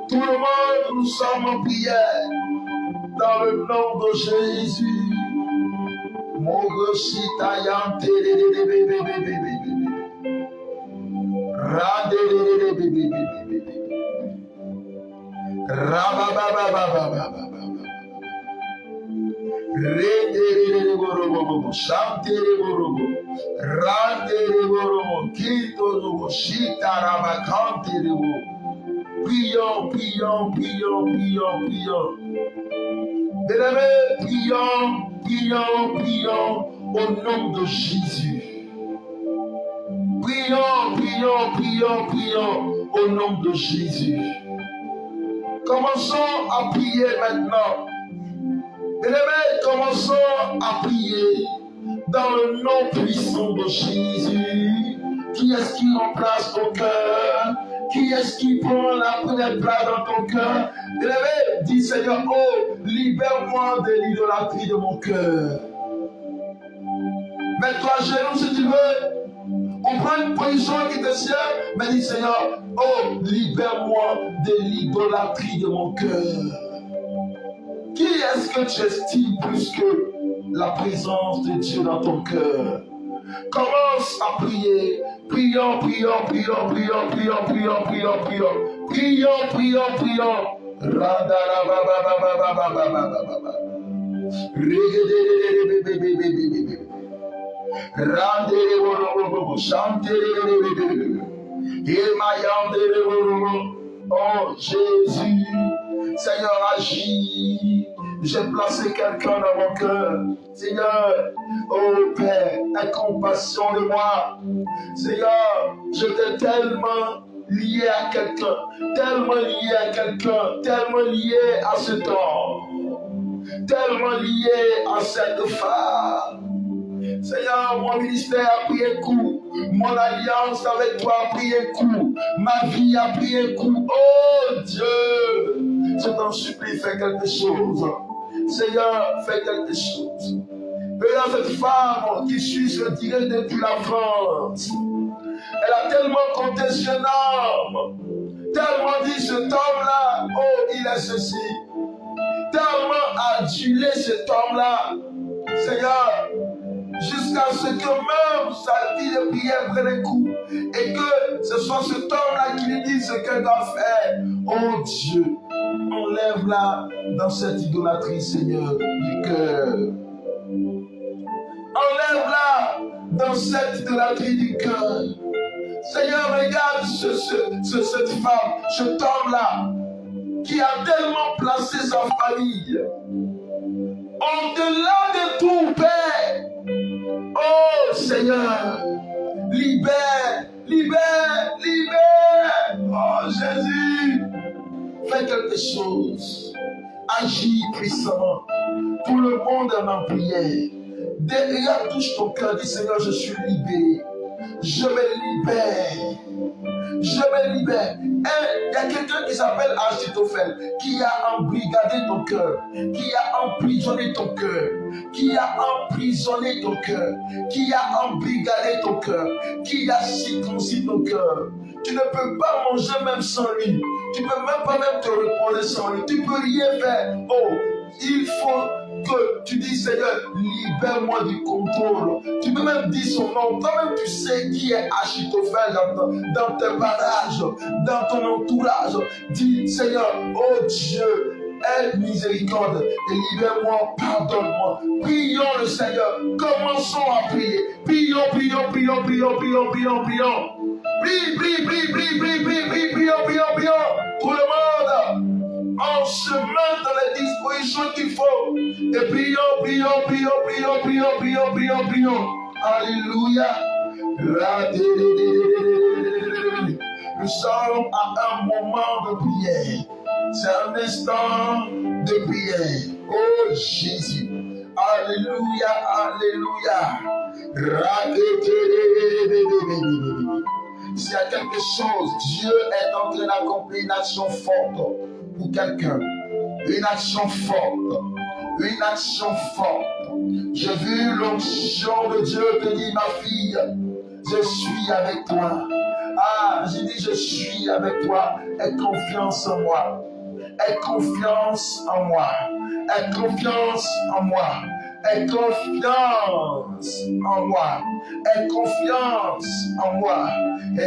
Tout le monde, nous sommes en prière. Dans le nom de Jésus. Prions, prions, prions, prions, prions. Bien-aimés, prions, prions, prions au nom de Jésus. Prions, prions, prions, prions au nom de Jésus. Commençons à prier maintenant. Bien-aimés, commençons à prier dans le nom puissant de Jésus. Qui est-ce qui remplace ton cœur? Qui est-ce qui prend la première place dans ton cœur? Bien-aimé, dis Seigneur, oh, libère-moi de l'idolâtrie de mon cœur. Mets-toi à genoux si tu veux. On prend une position qui te sert, mais dis Seigneur, oh, libère-moi de l'idolâtrie de mon cœur. Qui est-ce que tu estimes plus que la présence de Dieu dans ton cœur? Commence à prier. Prions, prions, prions, prions, prions, prions, prions, prions. Prions, prions, prions. Oh Jésus, Seigneur, agis. J'ai placé quelqu'un dans mon cœur. Seigneur, oh Père, aie compassion de moi. Seigneur, j'étais tellement lié à quelqu'un, tellement lié à quelqu'un, tellement lié à cet homme, tellement lié à cette femme. Seigneur, mon ministère a pris un coup. Mon alliance avec toi a pris un coup. Ma vie a pris un coup. Oh Dieu, je t'en supplie, fais quelque chose. Seigneur, fais quelque chose. Regarde cette femme qui suit se tirer depuis la France. Elle a tellement compté ce homme. Tellement dit cet homme-là, oh, il est ceci. Tellement adulé cet homme-là. Seigneur, jusqu'à ce que même sa vie de prière prenne un coup et que ce soit cet homme-là qui lui dise ce qu'elle doit faire. Oh Dieu, enlève-la dans cette idolâtrie, Seigneur, du cœur. Enlève-la dans cette idolâtrie du cœur. Seigneur, regarde cette femme, cet homme-là, qui a tellement placé sa famille au-delà de tout, Père. Oh Seigneur, libère, libère, libère. Oh Jésus, fais quelque chose. Agis puissamment. Tout le monde est en prière. Derrière, touche ton cœur, dis Seigneur, je suis libéré. Je me libère. Je me libère. Il y a quelqu'un qui s'appelle Achitophel, qui a embrigadé ton cœur, qui a emprisonné ton cœur, qui a emprisonné ton cœur, qui a embrigadé ton cœur, qui a circoncis ton cœur. Tu ne peux pas manger même sans lui. Tu ne peux même pas te reposer sans lui. Tu ne peux rien faire. Oh, il faut que tu dis Seigneur, libère-moi du contrôle. Tu peux même dire son nom. Toi-même tu sais qui est Achitophel dans tes barrages, dans ton entourage. Dis Seigneur, oh Dieu, aie miséricorde et libère-moi, pardonne-moi. Prions le Seigneur. Commençons à prier. Prions. Prions. Tout le monde, on se met dans les dispositions qu'il faut. Et prions. Alléluia. Nous sommes à un moment de prière. C'est un instant de prière. Oh Jésus. Alléluia. S'il y a quelque chose, Dieu est en train d'accomplir une action forte pour quelqu'un. Une action forte. J'ai vu l'onction de Dieu te dire, ma fille, je suis avec toi. J'ai dit, je suis avec toi. Aie confiance en moi. Aie confiance en moi. Et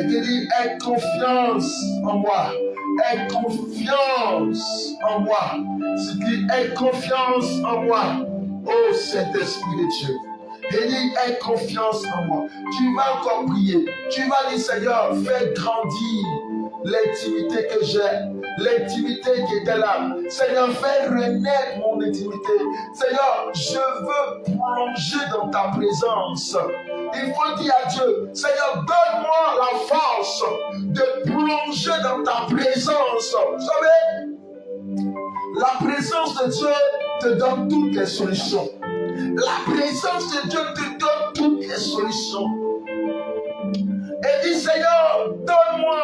te dit, aie confiance en moi. C'est dit, aie confiance en moi. Oh Saint-Esprit de Dieu. Et dit, aie confiance en moi. Tu vas encore prier. Tu vas dire, Seigneur, fais grandir l'intimité que j'ai, l'intimité qui était là. Seigneur, fais renaître mon intimité. Seigneur, je veux plonger dans ta présence. Il faut dire à Dieu, Seigneur, donne-moi la force de plonger dans ta présence. Vous savez, la présence de Dieu te donne toutes les solutions. La présence de Dieu te donne toutes les solutions. Et dis, Seigneur, donne-moi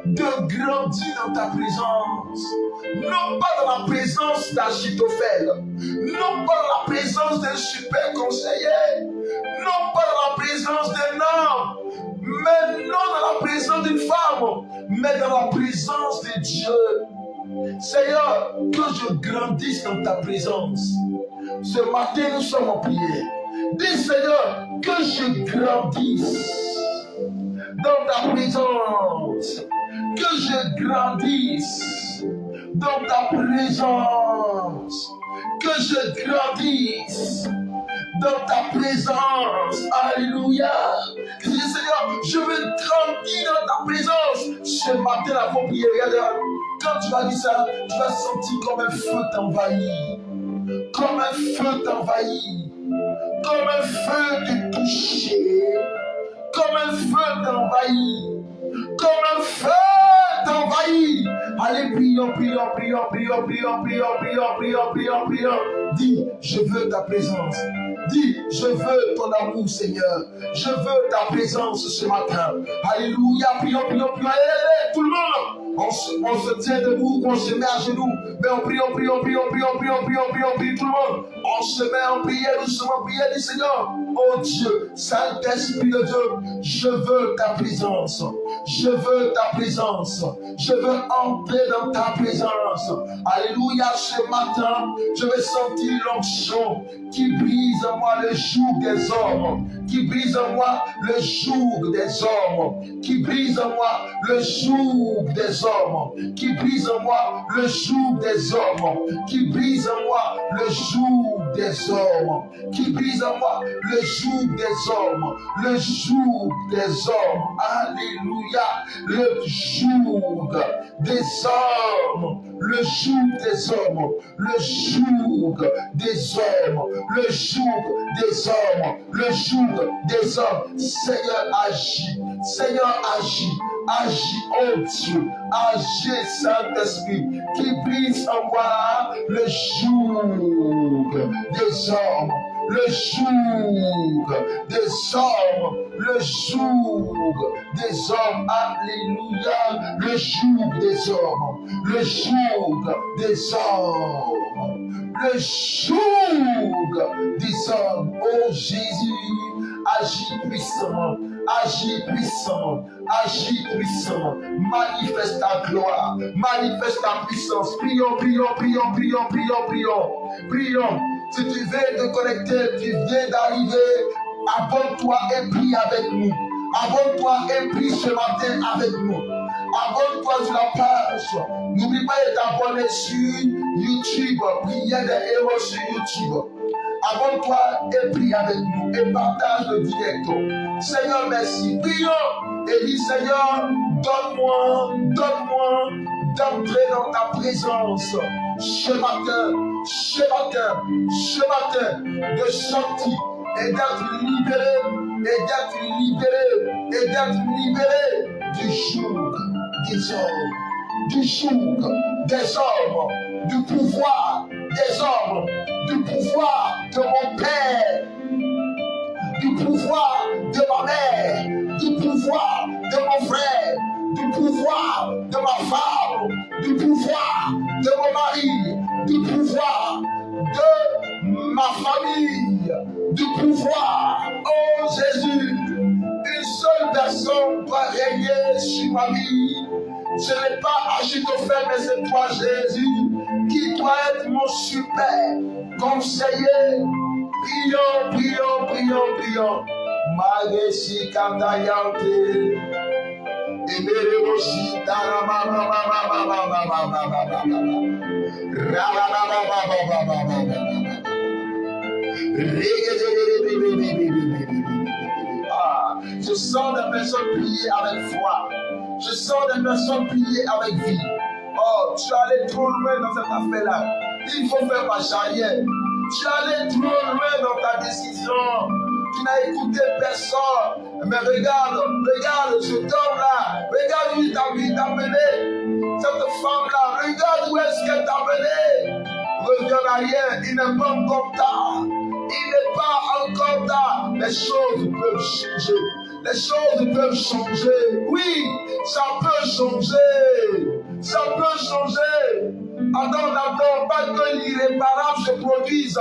de grandir dans ta présence. Non pas dans la présence d'Achitophel, non pas dans la présence d'un super conseiller, non pas dans la présence d'un homme, mais non dans la présence d'une femme, mais dans la présence de Dieu. Seigneur, que je grandisse dans ta présence. Ce matin, nous sommes en prière. Dis, Seigneur, que je grandisse dans ta présence. Que je grandisse dans ta présence. Que je grandisse dans ta présence. Alléluia. Je dis, Seigneur, je veux grandir dans ta présence. Ce matin, la prière, regarde, quand tu vas dire ça, tu vas sentir comme un feu t'envahir. Comme un feu t'envahir. Comme un feu te toucher. Comme un feu t'envahir. Comme un feu t'envahit. Allez, prions. Dis, je veux ta présence. Dis, je veux ton amour, Seigneur. Je veux ta présence ce matin. Alléluia, prions. Allez, tout le monde. On se tient debout, on se met à genoux. Mais on prie, tout le monde. On se met en prière, doucement prière, dit Seigneur, oh Dieu, Saint-Esprit de Dieu, je veux ta présence. Je veux ta présence. Je veux entrer dans ta présence. Alléluia, ce matin, je vais sentir l'onction qui brise en moi le joug des hommes. Qui brise en moi le joug des hommes. Qui brise en moi le joug des hommes. Qui brise en moi le joug des hommes. Qui brise en moi le joug des hommes. Qui brise en moi le joug des hommes. Le joug des hommes. Alléluia. Le joug des hommes. Le joug des hommes. Le joug des hommes. Le joug des hommes. Le joug des hommes. Seigneur, agis. Seigneur, agis. Agis, oh Dieu. Agis, Saint-Esprit, qui brise en moi le joug des hommes. Le joug des hommes. Le joug des hommes. Alléluia. Le joug des hommes. Le joug des hommes. Le joug des hommes. Oh Jésus, agis puissamment. Agis puissamment, agis puissamment, manifeste ta gloire, manifeste ta puissance. Prions. Si tu veux te connecter, tu viens d'arriver, abonne-toi et prie avec nous. Abonne-toi et prie ce matin avec nous. Abonne-toi sur la page. N'oublie pas de t'abonner sur YouTube, prière des héros sur YouTube. Abonne-toi et prie avec nous et partage le direct. Seigneur, merci. Prions et dis Seigneur, donne-moi d'entrer dans ta présence ce matin, de sortir et d'être libéré du joug des hommes, du pouvoir des hommes, du pouvoir de mon père, du pouvoir de ma mère, du pouvoir de mon frère, du pouvoir de ma femme, du pouvoir de mon mari, du pouvoir de ma famille, du pouvoir, oh Jésus, une seule personne doit régner sur ma vie. Ce n'est pas Achitophel, mais c'est toi Jésus, qui doit être mon super conseiller. Prions. Magesi Kandayante. Emereoshi je sens des personnes prier avec foi. Je sens des personnes prier avec vie. Oh, tu es allé trop loin dans cette affaire-là. Il faut faire marche arrière. Tu es allé trop loin dans ta décision. Tu n'as écouté personne. Mais regarde cet homme-là. Regarde où il t'a mené. Cette femme-là, regarde où est-ce qu'elle t'a mené. Reviens en arrière, il n'est pas encore tard. Il n'est pas encore tard. Les choses peuvent changer. Les choses peuvent changer. Oui, ça peut changer. Attends, pas que l'irréparable se produise.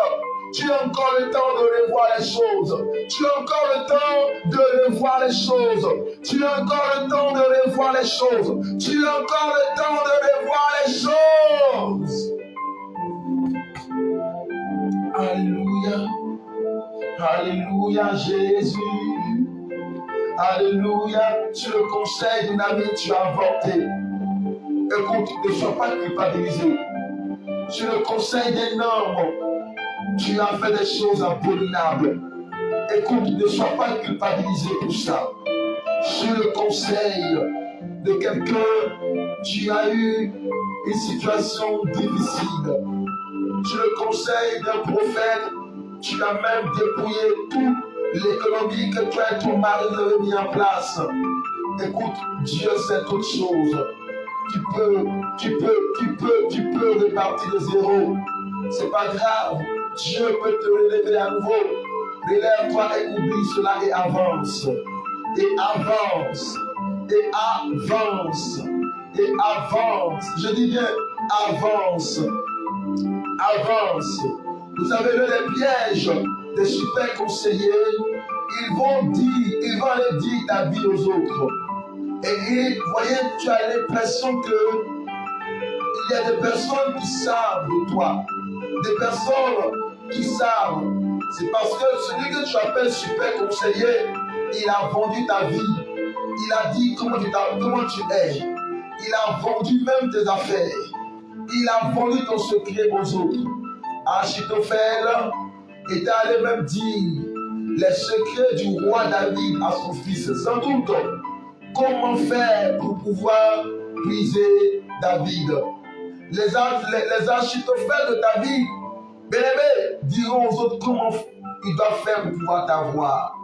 Tu as encore le temps de revoir les choses. Tu as encore le temps de revoir les choses. Tu as encore le temps de revoir les choses. Tu as encore le temps de revoir les choses. Alléluia. Alléluia, Jésus. Alléluia. Sur le conseil d'une amie, tu as avorté. Écoute, ne sois pas culpabilisé. Sur le conseil d'un homme, tu as fait des choses abominables. Écoute, ne sois pas culpabilisé pour ça. Sur le conseil de quelqu'un, tu as eu une situation difficile. Sur le conseil d'un prophète, tu as même dépouillé toute l'économie que toi et ton mari avaient mis en place. Écoute, Dieu sait toutes choses. Tu peux repartir de zéro. C'est pas grave. Dieu peut te relever à nouveau. Relève-toi et oublie cela et avance. Je dis bien avance. Vous savez, les pièges des super conseillers, ils vont aller dire ta vie aux autres. Et vous voyez, tu as l'impression que il y a des personnes qui savent de toi. Des personnes qui savent. C'est parce que celui que tu appelles super conseiller, il a vendu ta vie. Il a dit comment tu es. Il a vendu même tes affaires. Il a vendu ton secret aux autres. Achitophel est allé même dire les secrets du roi David à son fils. Sans doute, comment faire pour pouvoir briser David? Les Achitophel de David, bien-aimés, diront aux autres comment ils doivent faire pour pouvoir t'avoir.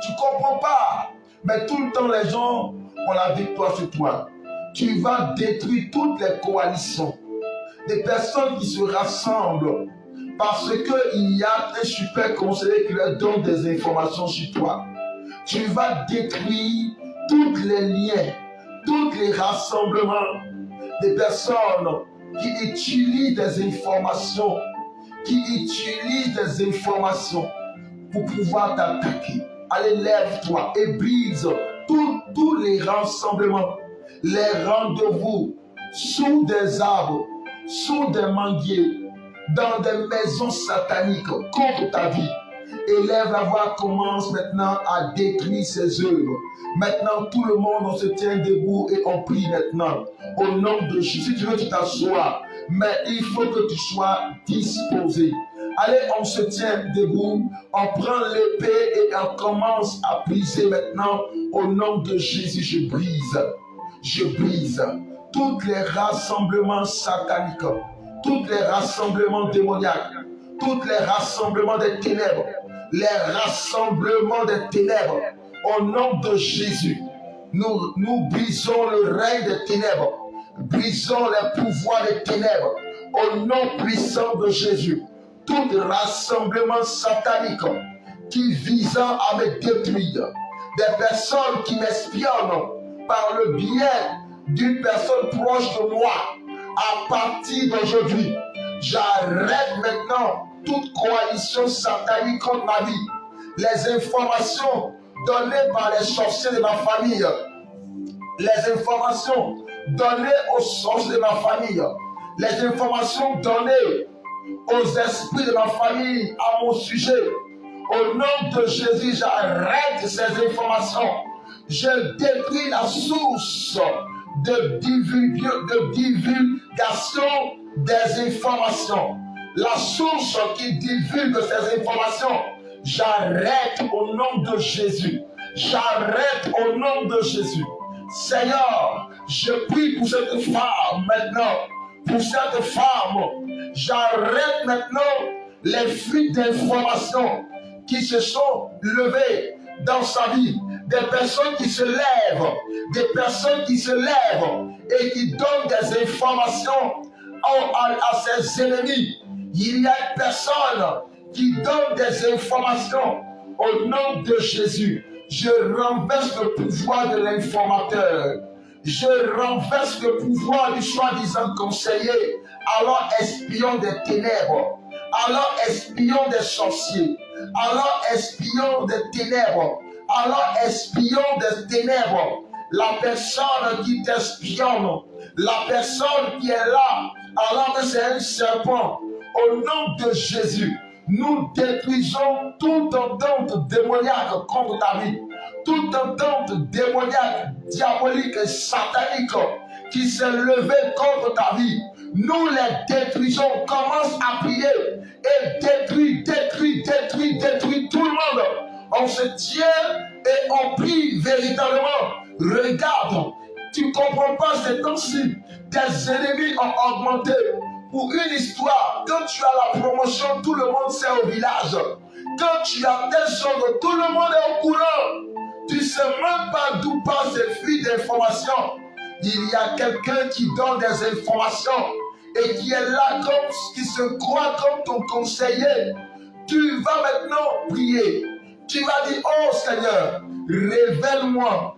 Tu ne comprends pas, mais tout le temps les gens ont la victoire sur toi. Tu vas détruire toutes les coalitions. Des personnes qui se rassemblent parce qu'il y a un super conseiller qui leur donne des informations sur toi. Tu vas détruire tous les liens, tous les rassemblements des personnes qui utilisent des informations, pour pouvoir t'attaquer. Allez, lève-toi et brise tous les rassemblements, les rendez-vous sous des arbres, sous des manguiers, dans des maisons sataniques contre ta vie. Élève la voix commence maintenant à détruire ses œuvres. Maintenant, tout le monde on se tient debout et on prie maintenant. Au nom de Jésus, si tu veux, tu t'assois. mais il faut que tu sois disposé. Allez, on se tient debout, on prend l'épée et on commence à briser maintenant. Au nom de Jésus, je brise tous les rassemblements sataniques, tous les rassemblements démoniaques, tous les rassemblements des ténèbres, les rassemblements des ténèbres. Au nom de Jésus, nous brisons le règne des ténèbres, brisons les pouvoirs des ténèbres. Au nom puissant de Jésus, tout rassemblement satanique qui visant à me détruire, des personnes qui m'espionnent par le biais d'une personne proche de moi, à partir d'aujourd'hui, j'arrête maintenant toute coalition satanique contre ma vie. Les informations données par les sorciers de ma famille, les informations données aux sorciers de ma famille, les informations données aux esprits de ma famille à mon sujet. Au nom de Jésus, j'arrête ces informations. Je détruis la source de divulgation des informations. La source qui divulgue ces informations, j'arrête au nom de Jésus. J'arrête au nom de Jésus. Seigneur, je prie pour cette femme maintenant. Pour cette femme, j'arrête maintenant les fuites d'informations qui se sont levées dans sa vie. Des personnes qui se lèvent, et qui donnent des informations à ses ennemis. Il y a une personne qui donne des informations au nom de Jésus. Je renverse le pouvoir de l'informateur. Je renverse le pouvoir du soi-disant conseiller, alors espion des ténèbres, alors espion des sorciers, alors espion des ténèbres, alors espion des ténèbres. La personne qui t'espionne, la personne qui est là, alors que c'est un serpent, au nom de Jésus, nous détruisons toute entente démoniaque contre ta vie, toute entente démoniaque, diabolique et satanique qui s'est levée contre ta vie. Nous les détruisons. Commence à prier et détruis tout le monde. On se tient et on prie véritablement. Regarde, tu ne comprends pas ces temps-ci. Tes ennemis ont augmenté. Pour une histoire, quand tu as la promotion, tout le monde sait au village. Quand tu as tes choses, tout le monde est au courant. Tu ne sais même pas d'où passent ces flux d'informations. Il y a quelqu'un qui donne des informations et qui est là qui se croit comme ton conseiller. Tu vas maintenant prier. Tu vas dire, oh Seigneur, révèle-moi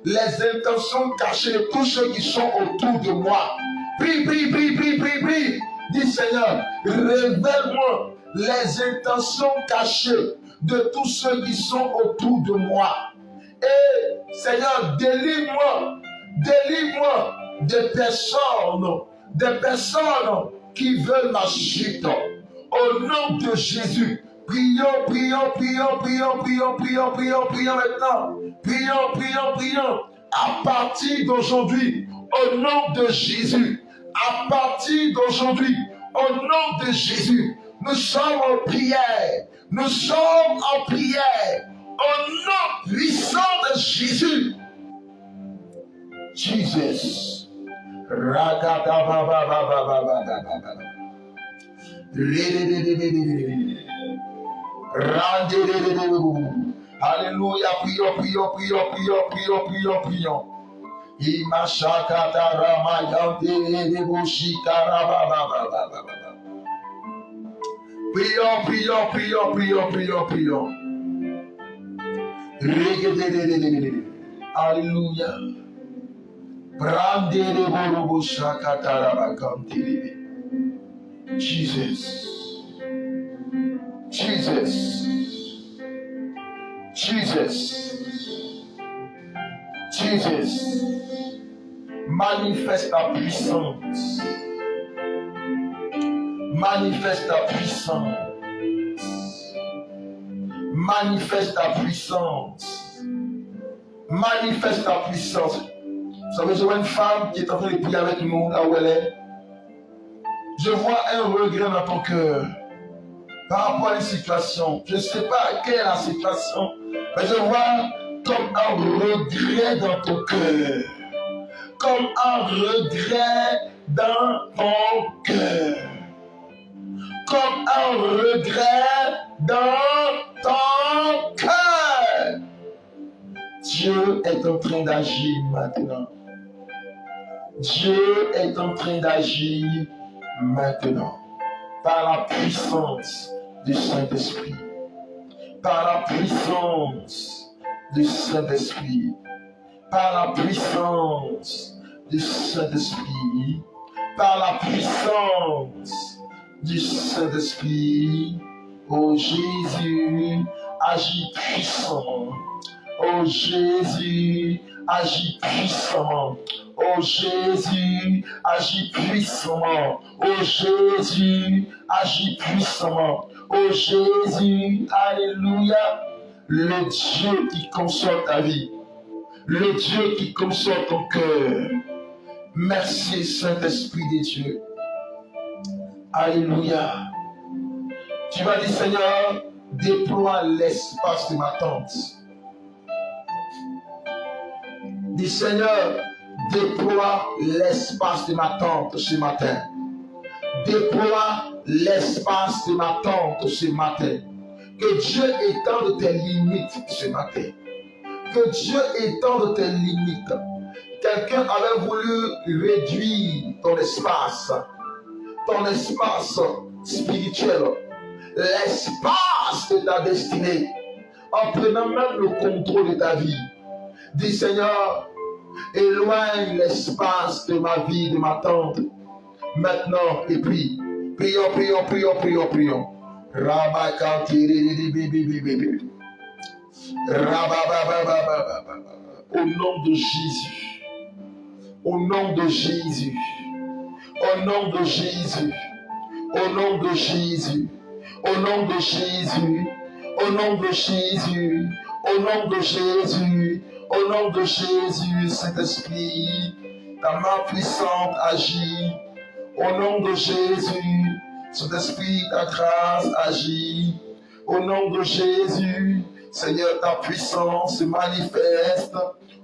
les intentions cachées de tous ceux qui sont autour de moi. Prie. Dis Seigneur, révèle-moi les intentions cachées de tous ceux qui sont autour de moi. Et Seigneur, délivre-moi des personnes qui veulent ma chute. Au nom de Jésus, prions maintenant. Prions. À partir d'aujourd'hui, au nom de Jésus, à partir d'aujourd'hui, au nom de Jésus, nous sommes en prière. Au nom puissant de Jésus. Jesus. Alléluia, prions. Prions. Alléluia. Jesus. Manifeste ta puissance. Manifeste ta puissance. Vous savez, je vois une femme qui est en train de prier avec nous là où elle est. Je vois un regret dans ton cœur par rapport à une situation. Je ne sais pas quelle est la situation, mais je vois comme un regret dans ton cœur. Comme un regret dans ton cœur. Comme un regret dans ton cœur. Dieu est en train d'agir maintenant. Dieu est en train d'agir maintenant. Par la puissance du Saint-Esprit. Par la puissance du Saint-Esprit. Par la puissance du Saint-Esprit. Par la puissance du Saint-Esprit. Oh Jésus, agis puissant. Oh Jésus, agis puissamment. Oh Jésus, agis puissamment. Oh Jésus, agis puissamment. Oh Jésus, alléluia. Le Dieu qui console ta vie. Le Dieu qui console ton cœur. Merci Saint-Esprit de Dieu. Alléluia. Tu vas dire Seigneur, déploie l'espace de ma tente. Dis Seigneur, déploie l'espace de ma tente ce matin. Déploie l'espace de ma tente ce matin. Que Dieu étende tes limites ce matin. Que Dieu étende tes limites. Quelqu'un avait voulu réduire ton espace spirituel, l'espace de ta destinée, en prenant même le contrôle de ta vie. Dis Seigneur, éloigne l'espace de ma vie, de ma tente. Maintenant, et prie. Prions. Au nom de Jésus. Au nom de Jésus. Au nom de Jésus. Au nom de Jésus. Au nom de Jésus. Au nom de Jésus. Au nom de Jésus. Au nom de Jésus, Saint-Esprit, ta main puissante agit. Au nom de Jésus, Saint-Esprit, ta grâce agit. Au nom de Jésus, Seigneur, ta puissance se manifeste.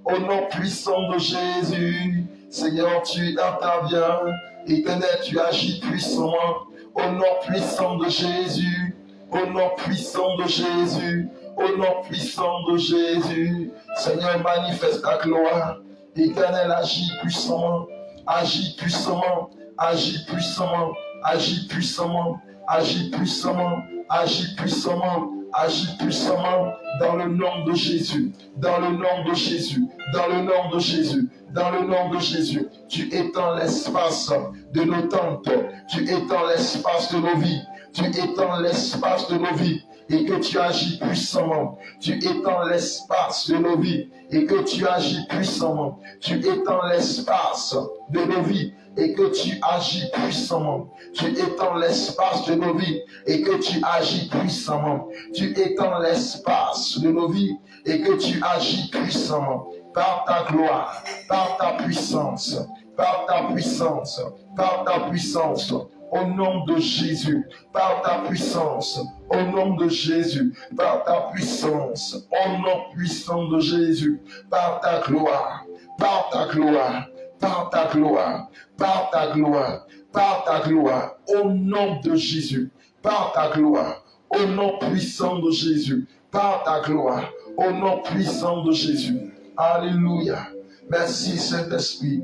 Au nom puissant de Jésus, Seigneur, tu interviens. Éternel, tu agis puissamment. Au nom puissant de Jésus, au nom puissant de Jésus, au nom puissant de Jésus, Seigneur, manifeste ta gloire. Éternel, agis puissamment, agis puissamment, agis puissamment, agis puissamment, agis puissamment, agis puissamment, agis puissamment, dans le nom de Jésus, dans le nom de Jésus, dans le nom de Jésus, dans le nom de Jésus. Tu étends l'espace de nos tentes, tu étends l'espace de nos vies, tu étends l'espace de nos vies. Et que tu agis puissamment. Tu étends l'espace de nos vies. Et que tu agis puissamment. Tu étends l'espace de nos vies. Et que tu agis puissamment. Tu étends l'espace de nos vies. Et que tu agis puissamment. Tu étends l'espace de nos vies. Et que tu agis puissamment. Par ta gloire. Par ta puissance. Par ta puissance. Par ta puissance. Au nom de Jésus, par ta puissance, au nom de Jésus, par ta puissance, au nom puissant de Jésus, par ta gloire, par ta gloire, par ta gloire, par ta gloire, par ta gloire, au nom de Jésus, par ta gloire, au nom puissant de Jésus, par ta gloire, au nom puissant de Jésus. Alléluia. Merci Saint-Esprit.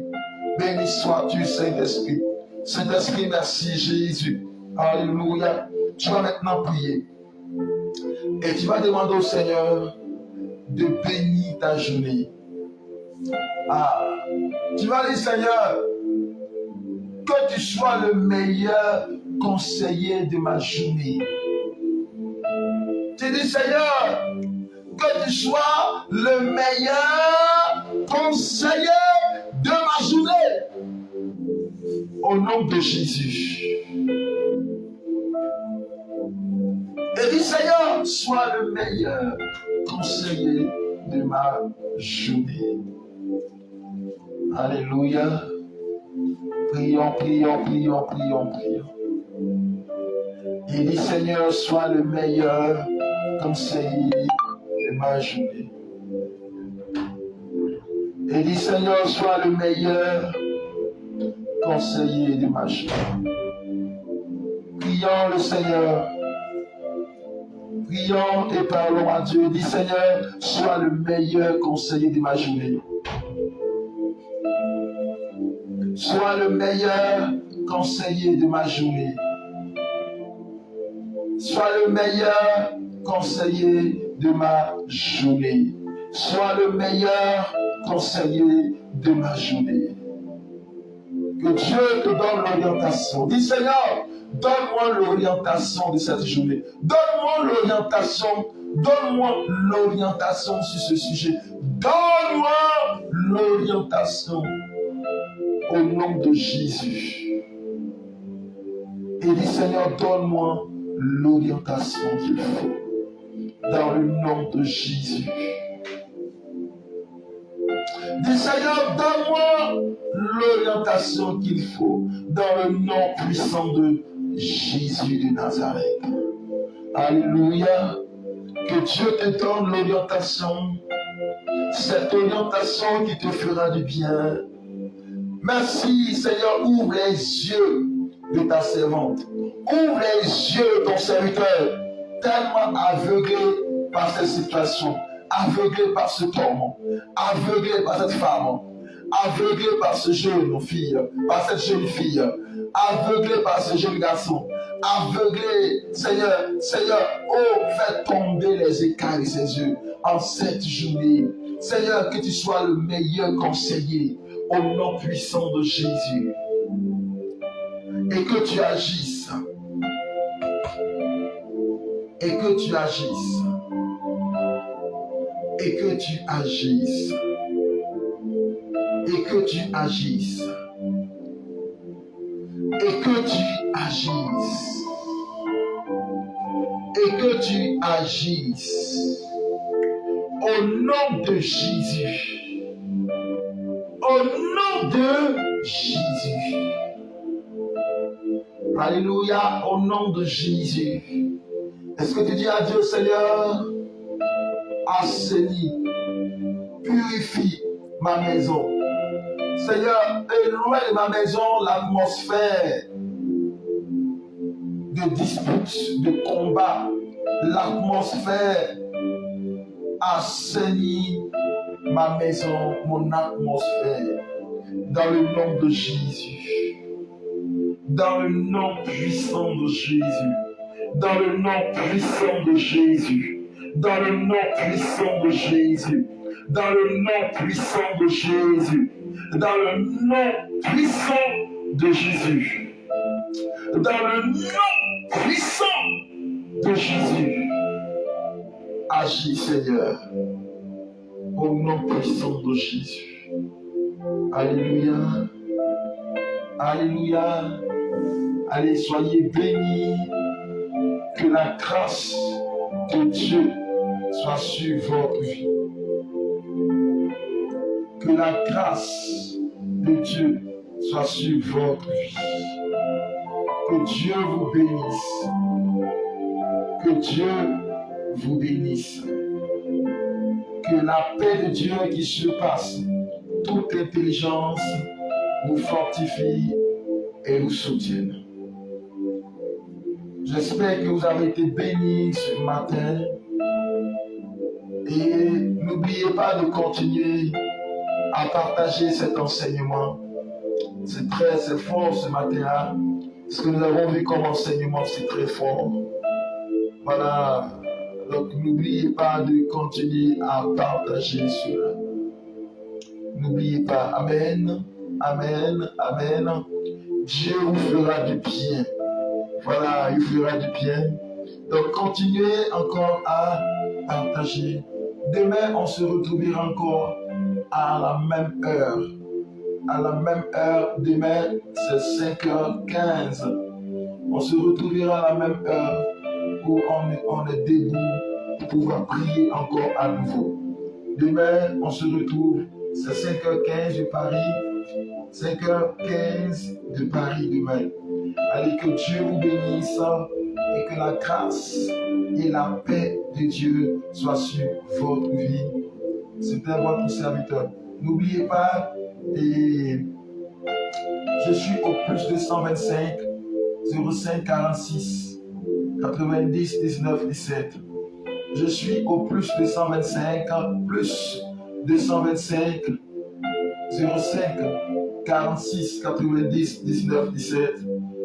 Béni sois-tu Saint-Esprit. Saint-Esprit, merci Jésus. Alléluia. Tu vas maintenant prier. Et tu vas demander au Seigneur de bénir ta journée. Tu vas dire Seigneur, que tu sois le meilleur conseiller de ma journée. Tu dis Seigneur, que tu sois le meilleur conseiller de ma journée. Au nom de Jésus. Et dis Seigneur, sois le meilleur conseiller de ma journée. Alléluia. Prions, prions, prions, prions, prions. Il dit, Seigneur, sois le meilleur conseiller de ma journée. Il dit, Seigneur, sois le meilleur conseiller de ma journée. Prions le Seigneur. Prions et parlons à Dieu. Il dit, Seigneur, sois le meilleur conseiller de ma journée. Sois le meilleur conseiller de ma journée. Sois le meilleur conseiller de ma journée. Sois le meilleur conseiller de ma journée. Que Dieu te donne l'orientation. Dis Seigneur, donne-moi l'orientation de cette journée. Donne-moi l'orientation sur ce sujet. Donne-moi l'orientation au nom de Jésus. Et dis Seigneur, donne-moi l'orientation qu'il faut dans le nom de Jésus. Dis Seigneur, donne-moi l'orientation qu'il faut dans le nom puissant de Jésus de Nazareth. Alléluia. Que Dieu te donne l'orientation, cette orientation qui te fera du bien. Merci Seigneur, ouvre les yeux de ta servante. Ouvre les yeux de ton serviteur, tellement aveuglé par cette situation, aveuglé par ce tourment, aveuglé par cette femme, aveuglé par ce jeune fille, par cette jeune fille, aveuglé par ce jeune garçon, aveuglé, Seigneur, oh, fais tomber les écailles de ses yeux en cette journée. Seigneur, que tu sois le meilleur conseiller au nom puissant de Jésus. Et que tu agisses. Et que tu agisses. Et que tu agisses. Et que tu agisses. Et que tu agisses. Et que tu agisses. Au nom de Jésus. Au nom de Jésus. Alléluia, au nom de Jésus. Est-ce que tu dis à Dieu, Seigneur, assainis, purifie ma maison. Seigneur, éloigne de ma maison l'atmosphère de dispute, de combat, l'atmosphère. Assainis ma maison, mon atmosphère, dans le nom de Jésus. Dans le nom puissant de Jésus. Dans le nom puissant de Jésus. Dans le nom puissant de Jésus. Dans le nom puissant de Jésus. Dans le nom puissant de Jésus. Dans le nom puissant de Jésus. Agis, Seigneur, au nom puissant de Jésus. Alléluia. Alléluia. Allez, soyez bénis. Que la grâce de Dieu soit sur votre vie. Que la grâce de Dieu soit sur votre vie. Que Dieu vous bénisse. Que Dieu vous bénisse. Que la paix de Dieu qui surpasse toute intelligence vous fortifie et vous soutienne. J'espère que vous avez été bénis ce matin. Et n'oubliez pas de continuer à partager cet enseignement. C'est fort ce matin-là. Ce que nous avons vu comme enseignement, c'est très fort. Voilà. Donc n'oubliez pas de continuer à partager cela. N'oubliez pas. Amen. Amen. Amen. Dieu vous fera du bien. Voilà, il fera du bien. Donc continuez encore à partager. Demain, on se retrouvera encore à la même heure. À la même heure, demain, c'est 5h15. On se retrouvera à la même heure où on est debout pour pouvoir prier encore à nouveau. Demain, on se retrouve, c'est 5h15 de Paris. 5h15 de Paris demain. Allez, que Dieu vous bénisse et que la grâce et la paix de Dieu soient sur votre vie. C'était votre serviteur. N'oubliez pas, et je suis au plus 225 05 46 90 19 17. Je suis au plus 225 plus 225 05 46 90 19 17.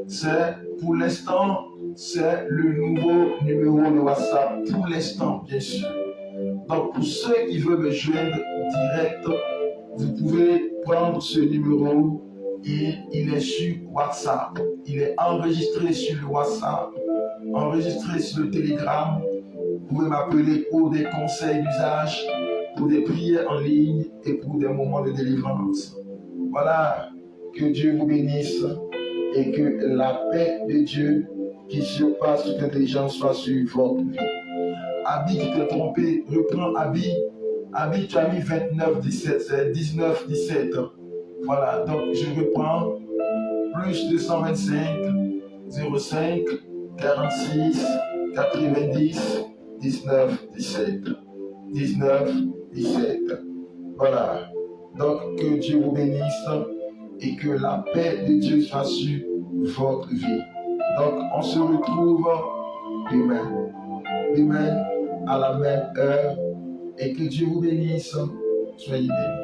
C'est pour l'instant, c'est le nouveau numéro de WhatsApp. Pour l'instant, bien sûr. Donc, pour ceux qui veulent me joindre direct, vous pouvez prendre ce numéro et il est sur WhatsApp. Il est enregistré sur le WhatsApp, enregistré sur le Telegram. Vous pouvez m'appeler pour des conseils d'usage, pour des prières en ligne et pour des moments de délivrance. Voilà, que Dieu vous bénisse et que la paix de Dieu qui surpasse toute intelligence soit sur votre vie. Abi qui t'est trompé, reprends Abi. Abi, tu as mis 29, 17, c'est 19, 17. Voilà, donc je reprends. Plus 225, 05, 46, 90, 19, 17. 19, 17. Voilà. Donc que Dieu vous bénisse et que la paix de Dieu soit sur votre vie. Donc on se retrouve demain. Demain à la même heure et que Dieu vous bénisse. Soyez bénis.